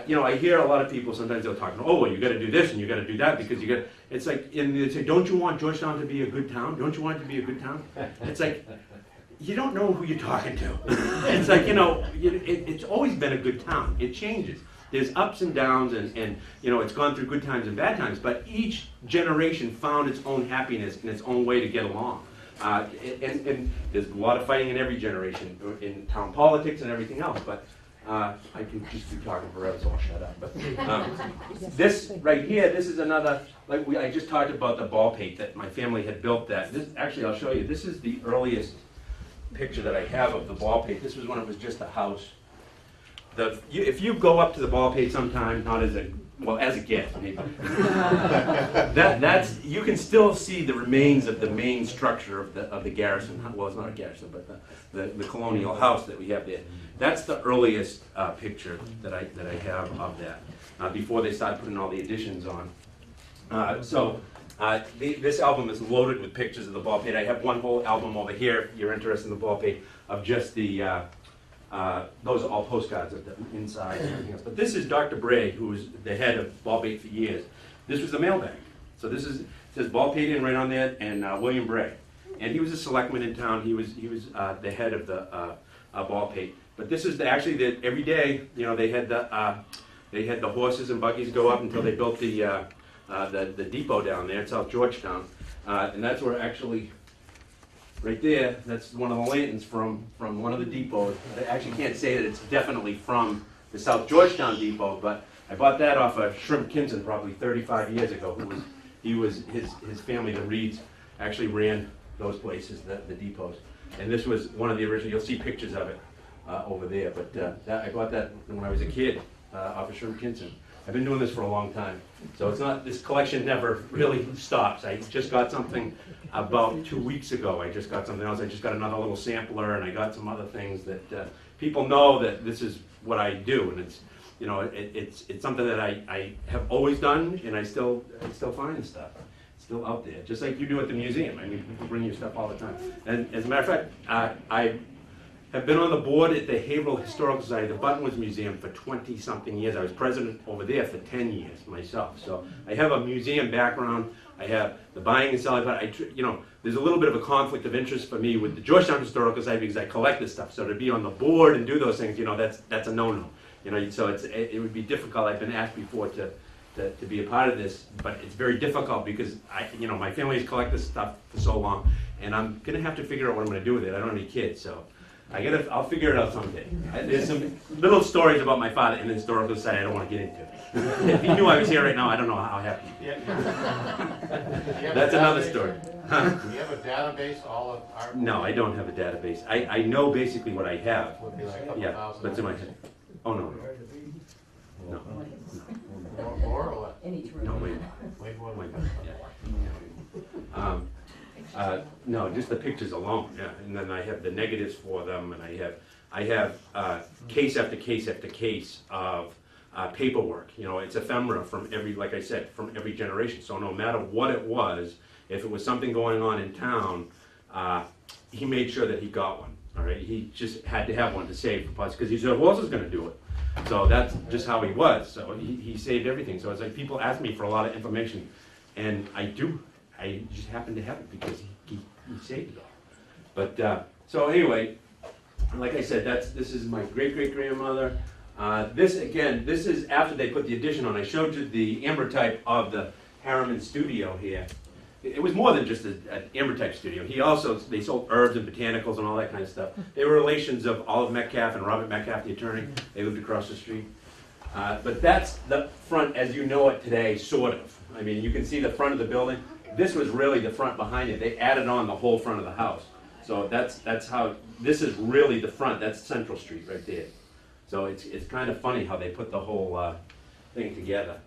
You know, I hear a lot of people sometimes they'll talk, oh, well, you got to do this and you got to do that because you got. It's like, and they say, don't you want Georgetown to be a good town? Don't you want it to be a good town? It's like, you don't know who you're talking to. It's like, you know, it's always been a good town. It changes. There's ups and downs, and you know, it's gone through good times and bad times. But each generation found its own happiness and its own way to get along. And there's a lot of fighting in every generation in town politics and everything else. But I can just keep talking forever, so I'll shut up. But this right here, this is another, like I just talked about the ball pate that my family had built that. This, actually, I'll show you. This is the earliest picture that I have of the ball pate. This was when it was just a house. If you go up to the ball pate sometime, not as a, well, as a gift, maybe, that's, you can still see the remains of the main structure of the garrison. Well, it's not a garrison, but the colonial house that we have there. That's the earliest picture that I have of that, before they started putting all the additions on. This album is loaded with pictures of the ball pate. I have one whole album over here, if you're interested in the ball pate, of just the, those are all postcards of the inside and everything else. But this is Dr. Bray, who was the head of ball pate for years. This was the mailbag. So this is, it says ball pate in right on there, and William Bray. And he was a selectman in town. He was the head of the ball pate. But this is actually every day, you know, they had the horses and buggies go up until they built the depot down there at South Georgetown, and that's where actually, right there, that's one of the lanterns from one of the depots. I actually can't say that it's definitely from the South Georgetown depot, but I bought that off of Shrimp Kinson probably 35 years ago. His family, the Reeds, actually ran those places, the depots, and this was one of the original. You'll see pictures of it over there, but I bought that when I was a kid off of Shrimp Kinson. I've been doing this for a long time, so it's not, this collection never really stops. I just got something about 2 weeks ago. I just got something else. I just got another little sampler, and I got some other things that people know that this is what I do, and it's, you know, it's something that I have always done, and I still find stuff. It's still out there, just like you do at the museum. I mean, people bring you stuff all the time. And as a matter of fact, I have been on the board at the Haverhill Historical Society, the Buttonwoods Museum, for 20-something years. I was president over there for 10 years myself. So I have a museum background. I have the buying and selling, but you know, there's a little bit of a conflict of interest for me with the Georgetown Historical Society because I collect this stuff. So to be on the board and do those things, you know, that's a no-no. You know, so it would be difficult. I've been asked before to be a part of this, but it's very difficult because you know, my family has collected this stuff for so long, and I'm gonna have to figure out what I'm gonna do with it. I don't have any kids, so I'll figure it out someday. There's some little stories about my father in the historical society I don't want to get into. If he knew I was here right now, I don't know how happy he'd be. That's another story. Huh? Do you have a database, all of our? No, I don't have a database. I know basically what I have. Would be like a couple Yeah, thousand. but it's in my head. Oh, no. No, More or less? no, wait. Way more Wait, than yeah. No, just the pictures alone, yeah. And then I have the negatives for them, and I have case after case after case of paperwork. You know, it's ephemera from every, like I said, from every generation. So no matter what it was, if it was something going on in town, he made sure that he got one. All right, he just had to have one to save for because he said, who else is going to do it? So that's just how he was. So he saved everything. So it's like people ask me for a lot of information, and I just happen to have it because he saved it all. But so anyway, like I said, this is my great-great-grandmother. This is after they put the addition on. I showed you the ambrotype of the Harriman studio here. It was more than just an ambrotype studio. They sold herbs and botanicals and all that kind of stuff. They were relations of Olive Metcalf and Robert Metcalf, the attorney. They lived across the street. But that's the front as you know it today, sort of. I mean, you can see the front of the building. This was really the front behind it. They added on the whole front of the house. So that's how, this is really the front. That's Central Street right there. So it's kind of funny how they put the whole thing together.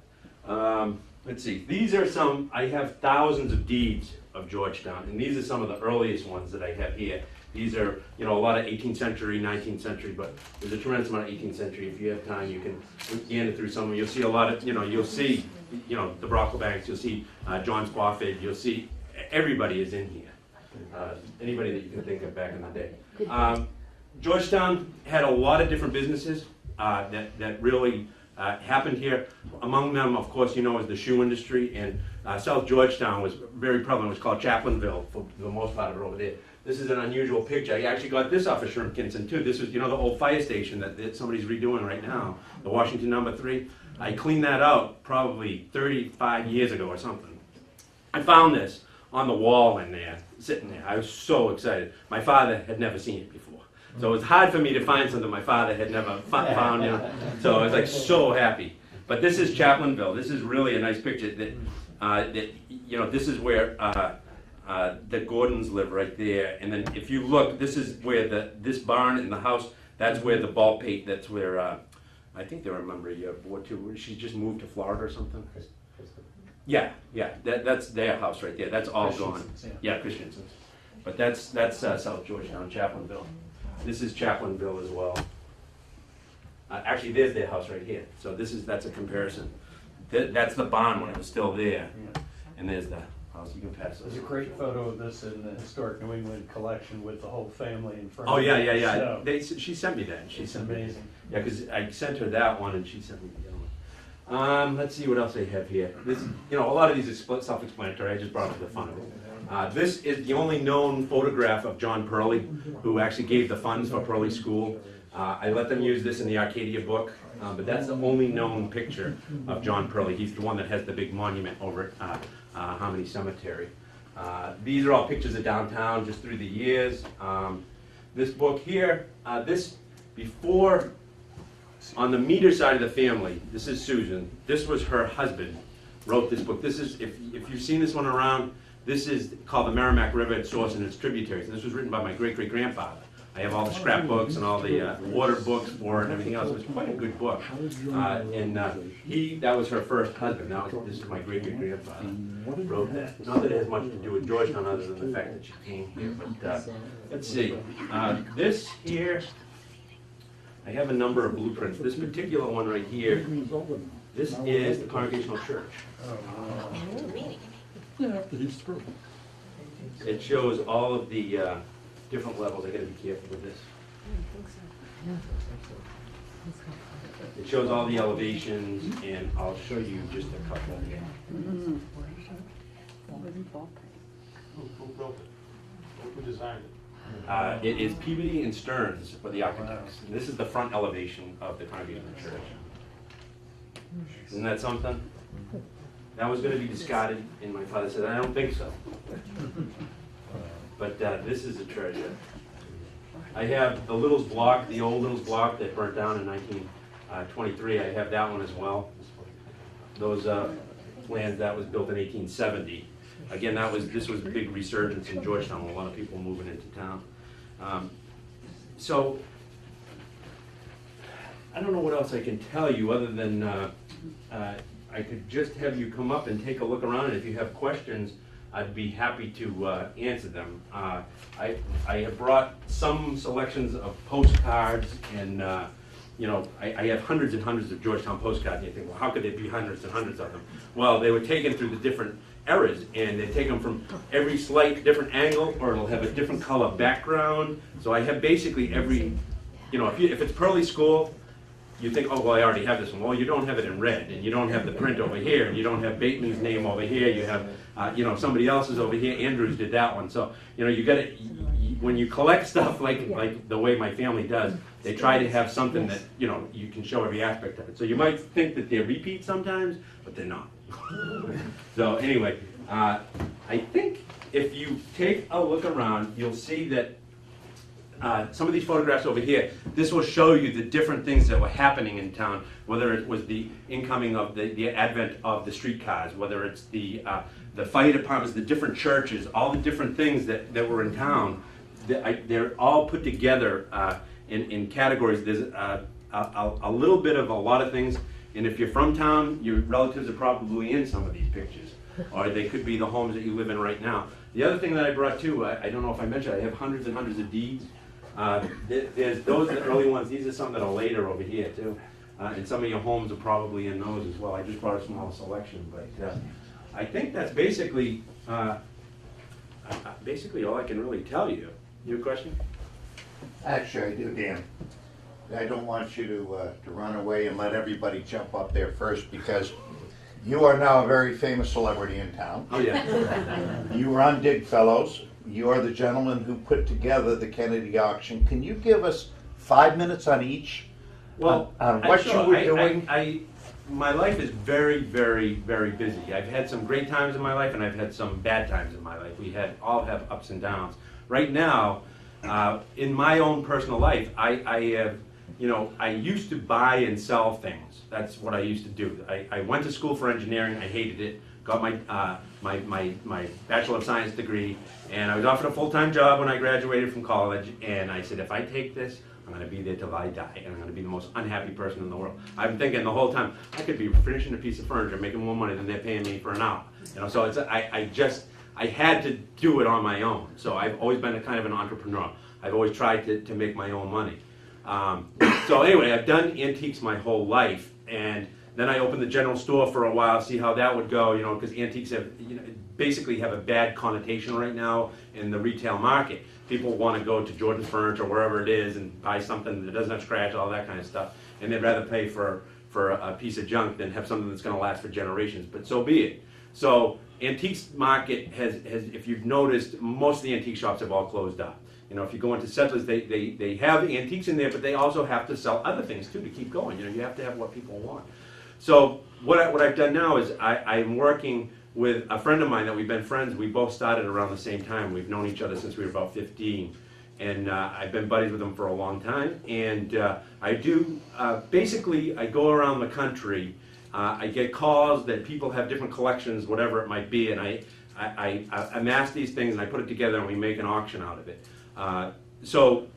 Let's see, these are some, I have thousands of deeds of Georgetown, and these are some of the earliest ones that I have here. These are, you know, a lot of 18th century, 19th century, but there's a tremendous amount of 18th century. If you have time, you can gander through some of them. You'll see a lot of, you'll see, the Brocklebanks, you'll see John Spofford, you'll see, everybody is in here. Anybody that you can think of back in the day. Georgetown had a lot of different businesses that really happened here. Among them, of course, is the shoe industry, and South Georgetown was very prevalent. It was called Chaplainville for the most part of it over there. This is an unusual picture. I actually got this off of Shrimpkinson too. This was, the old fire station that somebody's redoing right now, the Washington No. 3. I cleaned that out probably 35 years ago or something. I found this on the wall in there, sitting there. I was so excited. My father had never seen it before. So it was hard for me to find something my father had never found, So I was like so happy. But this is Chaplainville. This is really a nice picture. This is where the Gordons live right there. And then if you look, this is where this barn in the house. That's where the Baldpate. That's where I think they were a member of your board too. She just moved to Florida or something. Yeah. That's their house right there. That's all gone. Yeah, Christensen's. But that's South Georgetown, Chaplainville. This is Chaplainville as well. Actually, there's their house right here. So that's a comparison. That's the barn when it was still there. And there's the house. You can pass those. There's a great photo of this in the Historic New England collection with the whole family in front Oh, of yeah. So, She sent me that. it's amazing. Yeah, because I sent her that one and she sent me the other one. Let's see what else I have here. This, a lot of these are self-explanatory. I just brought it for the fun of it. This is the only known photograph of John Perley, who actually gave the funds for Perley School. I let them use this in the Arcadia book, but that's the only known picture of John Perley. He's the one that has the big monument over at Harmony Cemetery. These are all pictures of downtown just through the years. This book here, before, on the Meader side of the family, this is Susan. This was her husband, wrote this book. This is, if you've seen this one around, this is called the Merrimack River, its source and its tributaries. And this was written by my great-great-grandfather. I have all the scrapbooks and all the water books for it and everything else. It was quite a good book. That was her first husband. This is my great-great-grandfather wrote that. Not that it has much to do with Georgetown other than the fact that she came here. But let's see. This here, I have a number of blueprints. This particular one right here, this is the Congregational Church. It shows all of the different levels. I gotta be careful with this. It shows all the elevations, and I'll show you just a couple here. Who built it? Who designed it? It is Peabody and Stearns for the architects. And this is the front elevation of the Congregational Church. Isn't that something? That was going to be discarded, and my father said, I don't think so. But this is a treasure. I have the Little's block, the old Little's block that burnt down in 1923. I have that one as well. Those lands, that was built in 1870. Again, this was a big resurgence in Georgetown, with a lot of people moving into town. So I don't know what else I can tell you other than I could just have you come up and take a look around, and if you have questions, I'd be happy to answer them. I have brought some selections of postcards, and I have hundreds and hundreds of Georgetown postcards, and you think, well, how could there be hundreds and hundreds of them? Well, they were taken through the different eras, and they take them from every slight different angle, or it'll have a different color background. So I have basically every, if it's Pearly School, you think, oh, well, I already have this one. Well, you don't have it in red, and you don't have the print over here, and you don't have Bateman's name over here. You have, somebody else's over here. Andrews did that one. So, you got to, when you collect stuff like the way my family does, they try to have something that, you can show every aspect of it. So you might think that they're repeats sometimes, but they're not. So anyway, I think if you take a look around, you'll see that some of these photographs over here, this will show you the different things that were happening in town, whether it was the incoming of the advent of the streetcars, whether it's the fire departments, the different churches, all the different things that were in town. They're all put together in categories. There's a little bit of a lot of things, and if you're from town, your relatives are probably in some of these pictures, or they could be the homes that you live in right now. The other thing that I brought too, I don't know if I mentioned, I have hundreds and hundreds of deeds. There's those are the early ones. These are some that are later over here too, and some of your homes are probably in those as well. I just brought a small selection, but I think that's basically all I can really tell you. You have a question? Actually, I do, Dan. I don't want you to run away and let everybody jump up there first, because you are now a very famous celebrity in town. Oh yeah. You were on Digfellows. You are the gentleman who put together the Kennedy auction. Can you give us 5 minutes on each? Well, on what you were doing? My life is very, very, very busy. I've had some great times in my life, and I've had some bad times in my life. We all have ups and downs. Right now, in my own personal life, I have, I used to buy and sell things. That's what I used to do. I went to school for engineering. I hated it. Got my Bachelor of Science degree, and I was offered a full-time job when I graduated from college, and I said, if I take this, I'm going to be there till I die, and I'm going to be the most unhappy person in the world. I'm thinking the whole time, I could be finishing a piece of furniture, making more money than they're paying me for an hour. So it's, I had to do it on my own. So I've always been a kind of an entrepreneur. I've always tried to make my own money. So anyway, I've done antiques my whole life, and then I opened the general store for a while, see how that would go, because antiques have, basically have a bad connotation right now in the retail market. People want to go to Jordan's Furniture, wherever it is, and buy something that doesn't have scratch, all that kind of stuff, and they'd rather pay for a piece of junk than have something that's going to last for generations. But so be it. So antiques market has, if you've noticed, most of the antique shops have all closed up. If you go into Settlers, they have antiques in there, but they also have to sell other things too to keep going. You have to have what people want. So what I've done now is I'm working with a friend of mine that we've been friends. We both started around the same time. We've known each other since we were about 15. And I've been buddies with him for a long time. And I do, basically, I go around the country. I get calls that people have different collections, whatever it might be, and I amass these things and I put it together and we make an auction out of it. So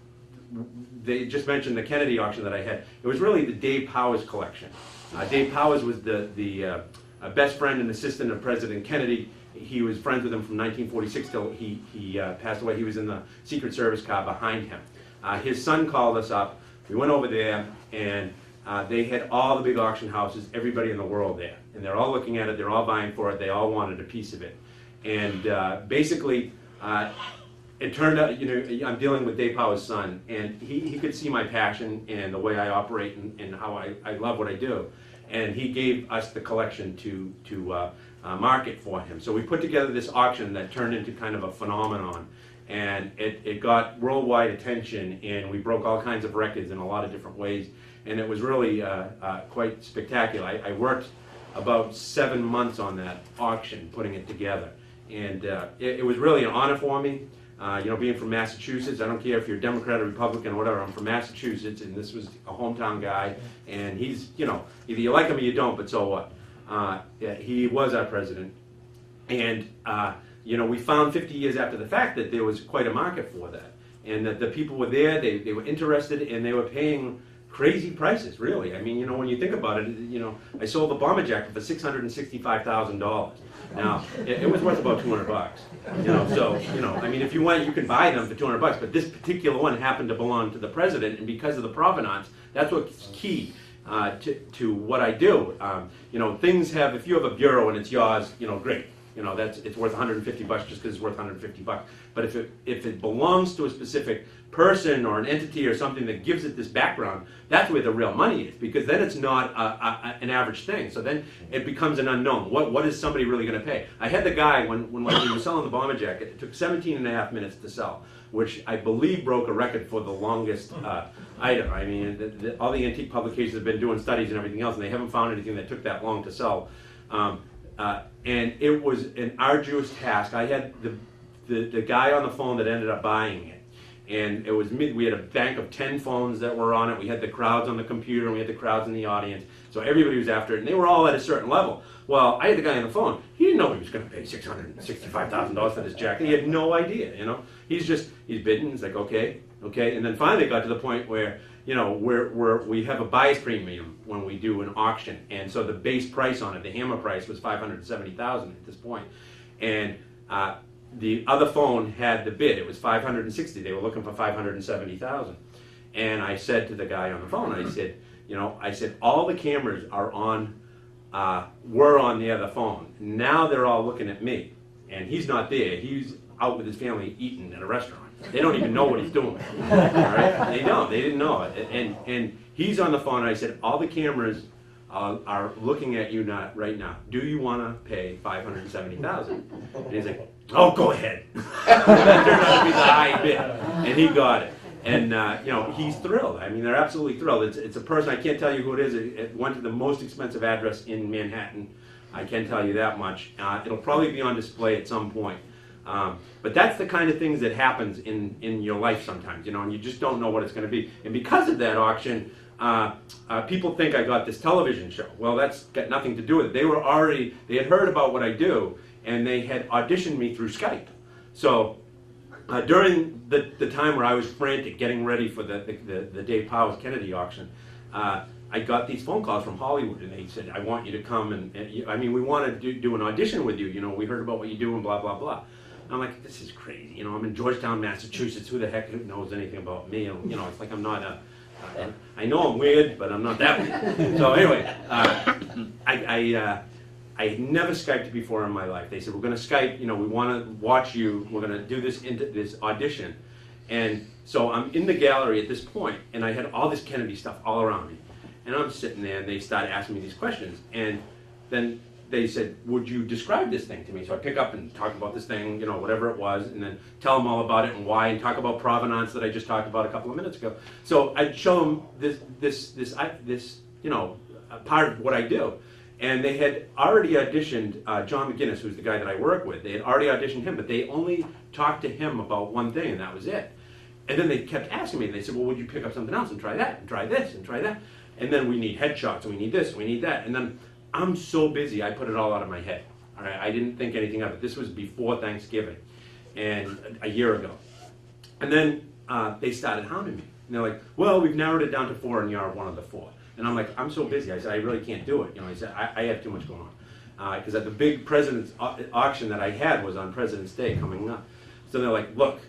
they just mentioned the Kennedy auction that I had. It was really the Dave Powers collection. Dave Powers was the best friend and assistant of President Kennedy. He was friends with him from 1946 till he passed away. He was in the Secret Service car behind him. His son called us up. We went over there, and they had all the big auction houses, everybody in the world there. And they're all looking at it. They're all buying for it. They all wanted a piece of it. And basically, it turned out, I'm dealing with Dave Powers' son, and he could see my passion and the way I operate and how I love what I do. And he gave us the collection to market for him. So we put together this auction that turned into kind of a phenomenon. And it got worldwide attention, and we broke all kinds of records in a lot of different ways. And it was really quite spectacular. I worked about 7 months on that auction, putting it together. And it was really an honor for me. Being from Massachusetts, I don't care if you're Democrat or Republican or whatever, I'm from Massachusetts, and this was a hometown guy, and he's, either you like him or you don't, but so what? Yeah, he was our president. And, we found 50 years after the fact that there was quite a market for that. And that the people were there, they were interested, and they were paying crazy prices, really. I mean, when you think about it, I sold the bomber jacket for $665,000. Now, it was worth about $200. I mean, if you want, you can buy them for $200, but this particular one happened to belong to the president, and because of the provenance, that's what's key to what I do. Things have, if you have a bureau and it's yours, great. It's worth $150 just because it's worth $150. But if it belongs to a specific person or an entity or something that gives it this background, that's where the real money is, because then it's not an average thing. So then it becomes an unknown. What is somebody really going to pay? I had the guy, when we were selling the bomber jacket, it took 17 and a half minutes to sell, which I believe broke a record for the longest item. I mean, all the antique publications have been doing studies and everything else, and they haven't found anything that took that long to sell. And it was an arduous task. I had the guy on the phone that ended up buying it. And it was we had a bank of 10 phones that were on it. We had the crowds on the computer, and we had the crowds in the audience. So everybody was after it, and they were all at a certain level. Well, I had the guy on the phone. He didn't know he was going to pay $665,000 for this jacket. He had no idea, He's bidding. He's like, okay. And then finally it got to the point where, we have a buyer's premium when we do an auction. And so the base price on it, the hammer price, was $570,000 at this point. And the other phone had the bid. It was $560,000. They were looking for $570,000. And I said to the guy on the phone, I said, all the cameras are were on the other phone. Now they're all looking at me. And he's not there. He's out with his family eating at a restaurant. They don't even know what he's doing. All right? They don't. They didn't know it. And he's on the phone. And I said, all the cameras are looking at you right now. Do you want to pay $570,000? And he's like, oh, go ahead. That turned out to be the high bid, and he got it. And he's thrilled. I mean, they're absolutely thrilled. It's a person, I can't tell you who it is. It went to the most expensive address in Manhattan. I can tell you that much. It'll probably be on display at some point. But that's the kind of things that happens in your life sometimes, and you just don't know what it's going to be. And because of that auction, people think I got this television show. Well, that's got nothing to do with it. They had heard about what I do, and they had auditioned me through Skype. So during the time where I was frantic getting ready for the Dave Powers Kennedy auction, I got these phone calls from Hollywood, and they said, I want you to come, and we want to do an audition with you. We heard about what you do and blah, blah, blah. And I'm like, this is crazy. I'm in Georgetown, Massachusetts. Who the heck knows anything about me? And, it's like I'm not I know I'm weird, but I'm not that weird. So anyway, I had never Skyped before in my life. They said, we're going to Skype, we want to watch you. We're going to do this audition. And so I'm in the gallery at this point, and I had all this Kennedy stuff all around me. And I'm sitting there, and they started asking me these questions. And then they said, would you describe this thing to me? So I pick up and talk about this thing, whatever it was, and then tell them all about it and why, and talk about provenance that I just talked about a couple of minutes ago. So I'd show them this part of what I do. And they had already auditioned John McGinnis, who's the guy that I work with. They had already auditioned him, but they only talked to him about one thing, and that was it. And then they kept asking me, and they said, well, would you pick up something else and try that, and try this, and try that? And then we need headshots, and we need this, and we need that. And then I'm so busy, I put it all out of my head. All right, I didn't think anything of it. This was before Thanksgiving, and a year ago. And then they started hounding me. And they're like, well, we've narrowed it down to 4, and you're one of the 4. And I'm like, I'm so busy. I said, I really can't do it. I said, I have too much going on. Because at the big president's auction that I had was on President's Day coming up. So they're like, look,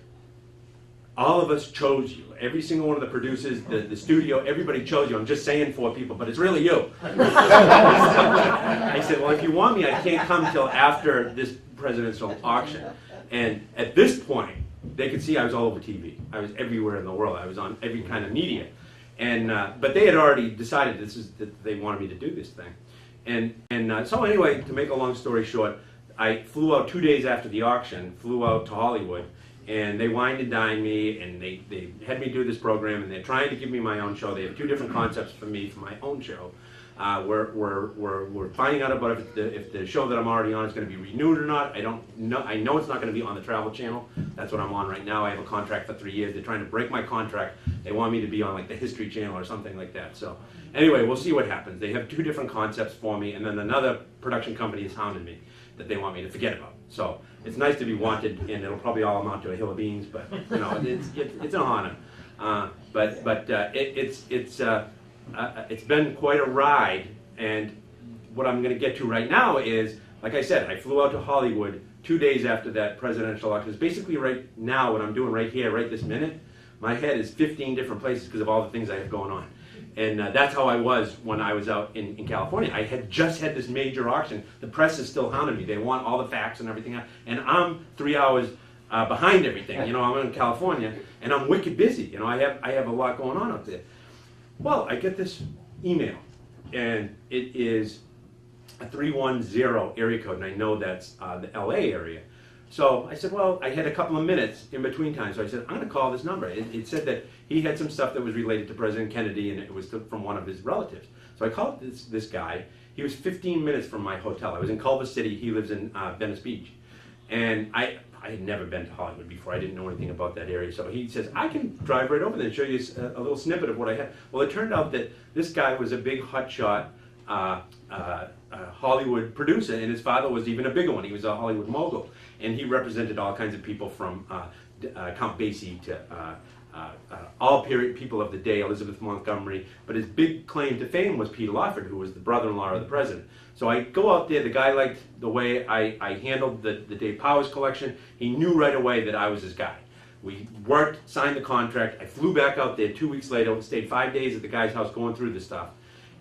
all of us chose you. Every single one of the producers, the studio, everybody chose you. I'm just saying 4 people, but it's really you. I said, well, if you want me, I can't come till after this presidential auction. And at this point, they could see I was all over TV. I was everywhere in the world. I was on every kind of media. And but they had already decided that they wanted me to do this thing. And so anyway, to make a long story short, I flew out 2 days after the auction, flew out to Hollywood, and they wined and dined me, and they had me do this program, and they're trying to give me my own show. They have 2 different concepts for me for my own show. We're finding out about if the show that I'm already on is going to be renewed or not. I don't know. I know it's not going to be on the Travel Channel. That's what I'm on right now. I have a contract for 3 years. They're trying to break my contract. They want me to be on like the History Channel or something like that. So anyway, we'll see what happens. They have 2 different concepts for me, and then another production company has hounded me that they want me to forget about. So it's nice to be wanted, and it'll probably all amount to a hill of beans, but you know, it's an honor. It's been quite a ride, and what I'm going to get to right now is, like I said, I flew out to Hollywood 2 days after that presidential election. It's basically right now what I'm doing right here, right this minute. My head is 15 different places because of all the things I have going on. And that's how I was when I was out in California. I had just had this major auction. The press is still hounding me. They want all the facts and everything. And I'm 3 hours behind everything. You know, I'm in California, and I'm wicked busy. You know, I have a lot going on up there. Well, I get this email, and it is a 310 area code, and I know that's the LA area. So I said, well, I had a couple of minutes in between times, so I said, I'm going to call this number. It said that he had some stuff that was related to President Kennedy, and it was from one of his relatives. So I called this guy. He was 15 minutes from my hotel. I was in Culver City. He lives in Venice Beach. And I had never been to Hollywood before. I didn't know anything about that area. So he says, I can drive right over there and show you a little snippet of what I had. Well, it turned out that this guy was a big hotshot Hollywood producer, and his father was even a bigger one. He was a Hollywood mogul, and he represented all kinds of people from Count Basie to all period people of the day, Elizabeth Montgomery. But his big claim to fame was Peter Lawford, who was the brother-in-law of the president. So I go out there. The guy liked the way I handled the Dave Powers collection. He knew right away that I was his guy. We worked, signed the contract. I flew back out there 2 weeks later, stayed 5 days at the guy's house going through this stuff,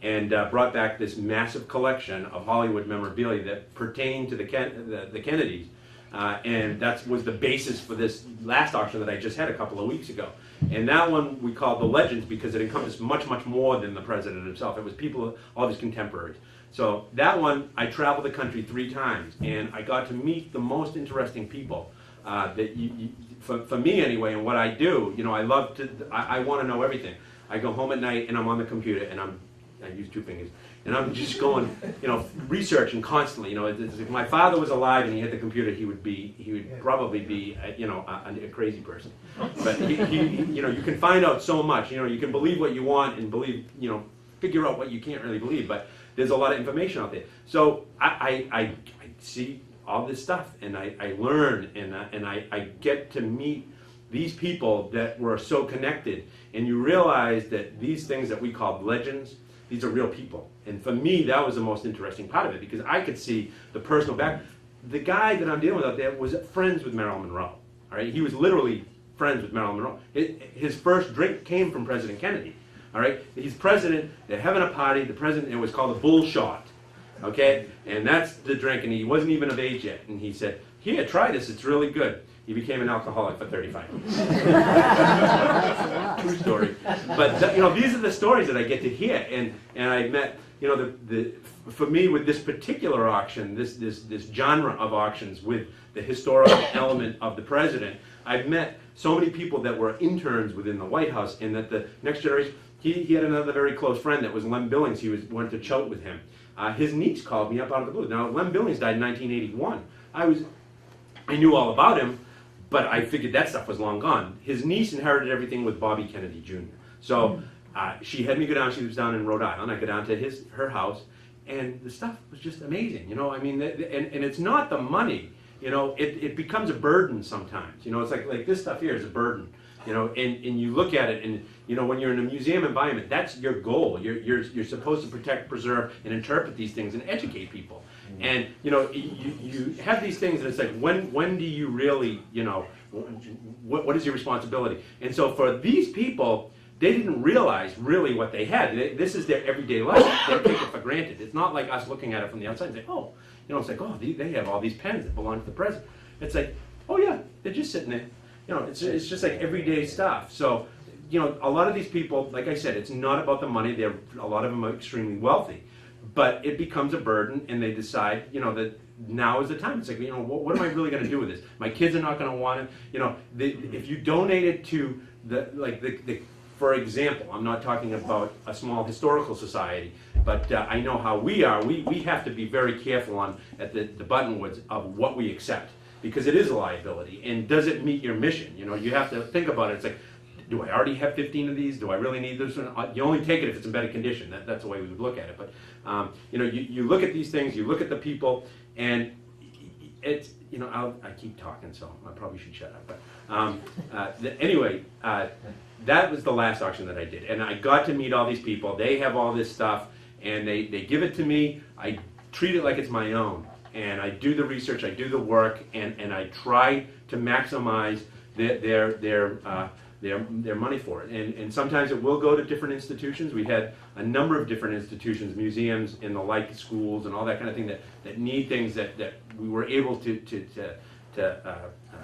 and brought back this massive collection of Hollywood memorabilia that pertained to the Kennedys. And that was the basis for this last auction that I just had a couple of weeks ago. And that one we called the Legends because it encompassed much, much more than the president himself. It was people, all of his contemporaries. So that one, I traveled the country 3 times, and I got to meet the most interesting people. That for me anyway, and what I do, you know, I love to, I want to know everything. I go home at night and I'm on the computer, and I use 2 fingers, and I'm just going, you know, researching constantly. You know, if my father was alive and he had the computer, he would probably be, you know, a crazy person. But you know, you can find out so much. You know, you can believe what you want and believe, you know, figure out what you can't really believe. But there's a lot of information out there. So I see all this stuff, and I learn, and I get to meet these people that were so connected, and you realize that these things that we call legends, these are real people. And for me, that was the most interesting part of it, because I could see the personal back. The guy that I'm dealing with out there was friends with Marilyn Monroe. All right, he was literally friends with Marilyn Monroe. His first drink came from President Kennedy. All right, he's president. They're having a party. The president, it was called a bull shot. Okay, and that's the drink, and he wasn't even of age yet. And he said, "Here, try this. It's really good." He became an alcoholic for 35 years. True story. But you know, these are the stories that I get to hear, and I met, you know, for me with this particular auction, this genre of auctions with the historical element of the president, I've met so many people that were interns within the White House, and that the next generation. He had another very close friend that was Lem Billings. He went to Choate with him. His niece called me up out of the blue. Now, Lem Billings died in 1981. I knew all about him, but I figured that stuff was long gone. His niece inherited everything with Bobby Kennedy Jr. So she had me go down. She was down in Rhode Island. I go down to her house, and the stuff was just amazing. You know, I mean, and it's not the money. You know, it becomes a burden sometimes. You know, it's like this stuff here is a burden. You know, and you look at it, and you know, when you're in a museum environment, that's your goal. You're supposed to protect, preserve, and interpret these things and educate people. Mm-hmm. And you know, you have these things, and it's like, when do you really, you know, what is your responsibility? And so for these people, they didn't realize really what they had. This is their everyday life. They take it for granted. It's not like us looking at it from the outside and say, oh, you know, it's like, oh, they have all these pens that belong to the president. It's like, oh yeah, they're just sitting there. You know, it's just like everyday stuff. So, you know, a lot of these people, like I said, it's not about the money. A lot of them are extremely wealthy, but it becomes a burden, and they decide, you know, that now is the time. It's like, you know, what am I really going to do with this? My kids are not going to want it. You know, if you donate it to for example, I'm not talking about a small historical society, but I know how we are. We have to be very careful at the buttonwoods of what we accept. because it is a liability. And does it meet your mission? You know, you have to think about it. It's like, do I already have 15 of these? Do I really need this one? You only take it if it's in better condition. That's the way we would look at it. But you know, you look at these things, you look at the people, and it's, you know, I keep talking, so I probably should shut up. But anyway, that was the last auction that I did, and I got to meet all these people. They have all this stuff, and they give it to me. I treat it like it's my own, and I do the research, I do the work, and I try to maximize their money for it. And sometimes it will go to different institutions. We had a number of different institutions, museums and the like, schools and all that kind of thing that need things that we were able to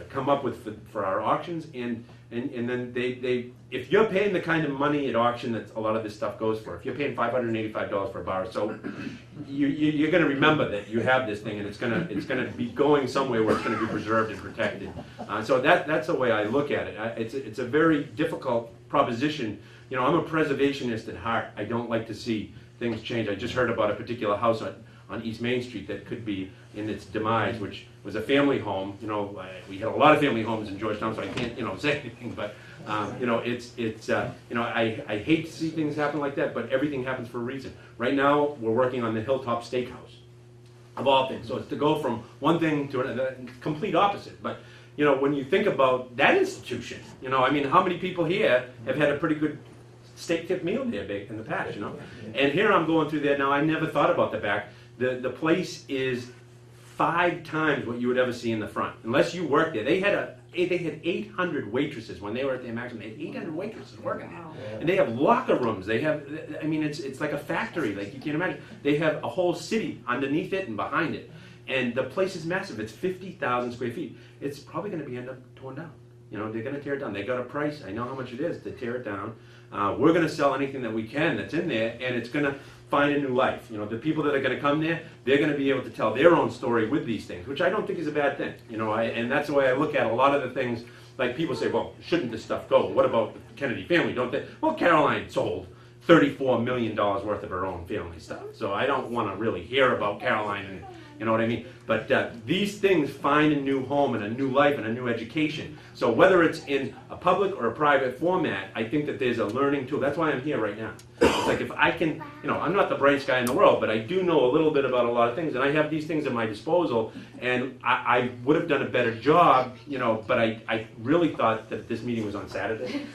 come up with for our auctions. And then they if you're paying the kind of money at auction that a lot of this stuff goes for, if you're paying $585 for a bar of soap, you're going to remember that you have this thing, and it's going to be going somewhere where it's going to be preserved and protected. So that's the way I look at it. It's a very difficult proposition. You know, I'm a preservationist at heart. I don't like to see things change. I just heard about a particular house on East Main Street that could be in its demise, which was a family home. You know, we had a lot of family homes in Georgetown, so I can't, you know, say anything. But you know, it's you know, I hate to see things happen like that, but everything happens for a reason. Right now, we're working on the Hilltop Steakhouse, of all things. So it's to go from one thing to another, complete opposite. But you know, when you think about that institution, you know, I mean, how many people here have had a pretty good steak tip meal there in the past, you know? And here I'm going through there now. I never thought about the back. The place is 5 times what you would ever see in the front. Unless you worked there. They had 800 waitresses when they were at their maximum. They had 800 waitresses working there. And they have locker rooms. They have, I mean, it's like a factory, like you can't imagine. They have a whole city underneath it and behind it. And the place is massive. It's 50,000 square feet. It's probably going to end up torn down. You know, they're going to tear it down. They got a price. I know how much it is to tear it down. We're going to sell anything that we can that's in there, and it's going to find a new life. You know, the people that are going to come there, they're going to be able to tell their own story with these things, which I don't think is a bad thing. You know, and that's the way I look at a lot of the things. Like people say, well, shouldn't this stuff go? What about the Kennedy family? Don't they? Well, Caroline sold $34 million worth of her own family stuff, so I don't want to really hear about Caroline and, you know what I mean? But these things find a new home and a new life and a new education. So whether it's in a public or a private format, I think that there's a learning tool. That's why I'm here right now. It's like if I can, you know, I'm not the brightest guy in the world, but I do know a little bit about a lot of things, and I have these things at my disposal, and I would have done a better job, you know, but I really thought that this meeting was on Saturday.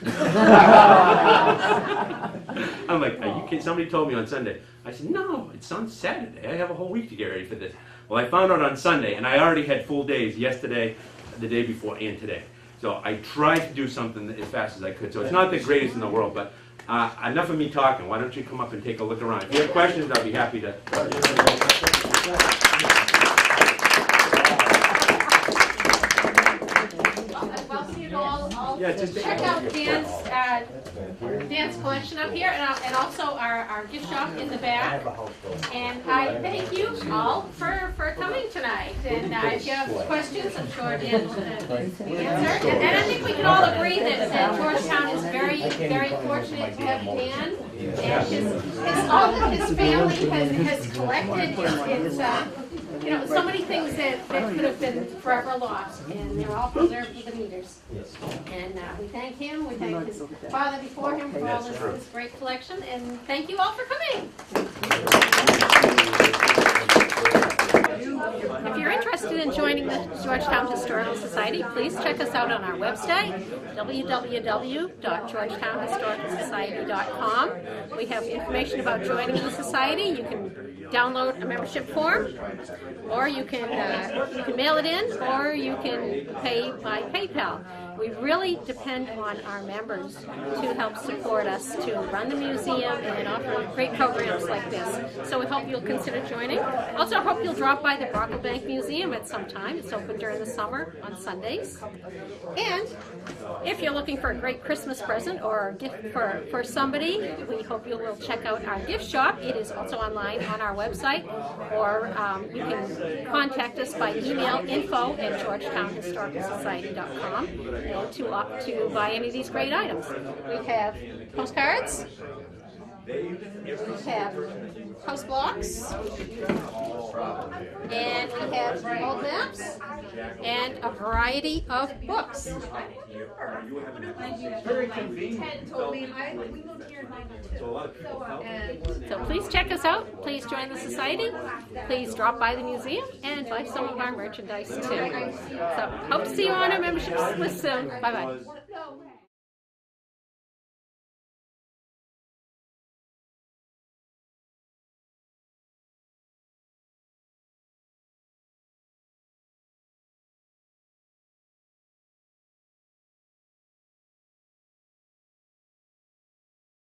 I'm like, are you kidding? Somebody told me on Sunday. I said, no, it's on Saturday. I have a whole week to get ready for this. Well, I found out on Sunday, and I already had full days yesterday, the day before, and today. So I tried to do something as fast as I could. So it's not the greatest in the world, but enough of me talking. Why don't you come up and take a look around? If you have questions, I'll be happy to. Welcome you to all. Yeah, just check out Dan's collection up here, and also our gift shop in the back. And I thank you all for coming tonight. And if you have questions, I'm sure Dan will answer. And I think we can all agree that Georgetown is very, very fortunate to have Dan. And all that his family has collected is you know, so many things that could have been forever lost, and they're all preserved with the meters. And we thank him, we thank his father before him for all this great collection, and thank you all for coming. If you're interested in joining the Georgetown Historical Society, please check us out on our website, www.georgetownhistoricalsociety.com. We have information about joining the society. You can download a membership form, or you can mail it in, or you can pay by PayPal. We really depend on our members to help support us to run the museum and offer great programs like this. So we hope you'll consider joining. Also hope you'll drop by the Brocklebank Museum at some time. It's open during the summer on Sundays. And if you're looking for a great Christmas present or a gift for somebody, we hope you will check out our gift shop. It is also online on our website, or you can contact us by email, info@georgetownhistoricalsociety.com, and to buy any of these great items. We have postcards, We have house blocks, and we have old maps, and a variety of books. Very convenient. So a lot of people felt So please check us out. Please join the society. Please drop by the museum and buy some of our merchandise too. So hope to see you on our membership list soon. Bye bye.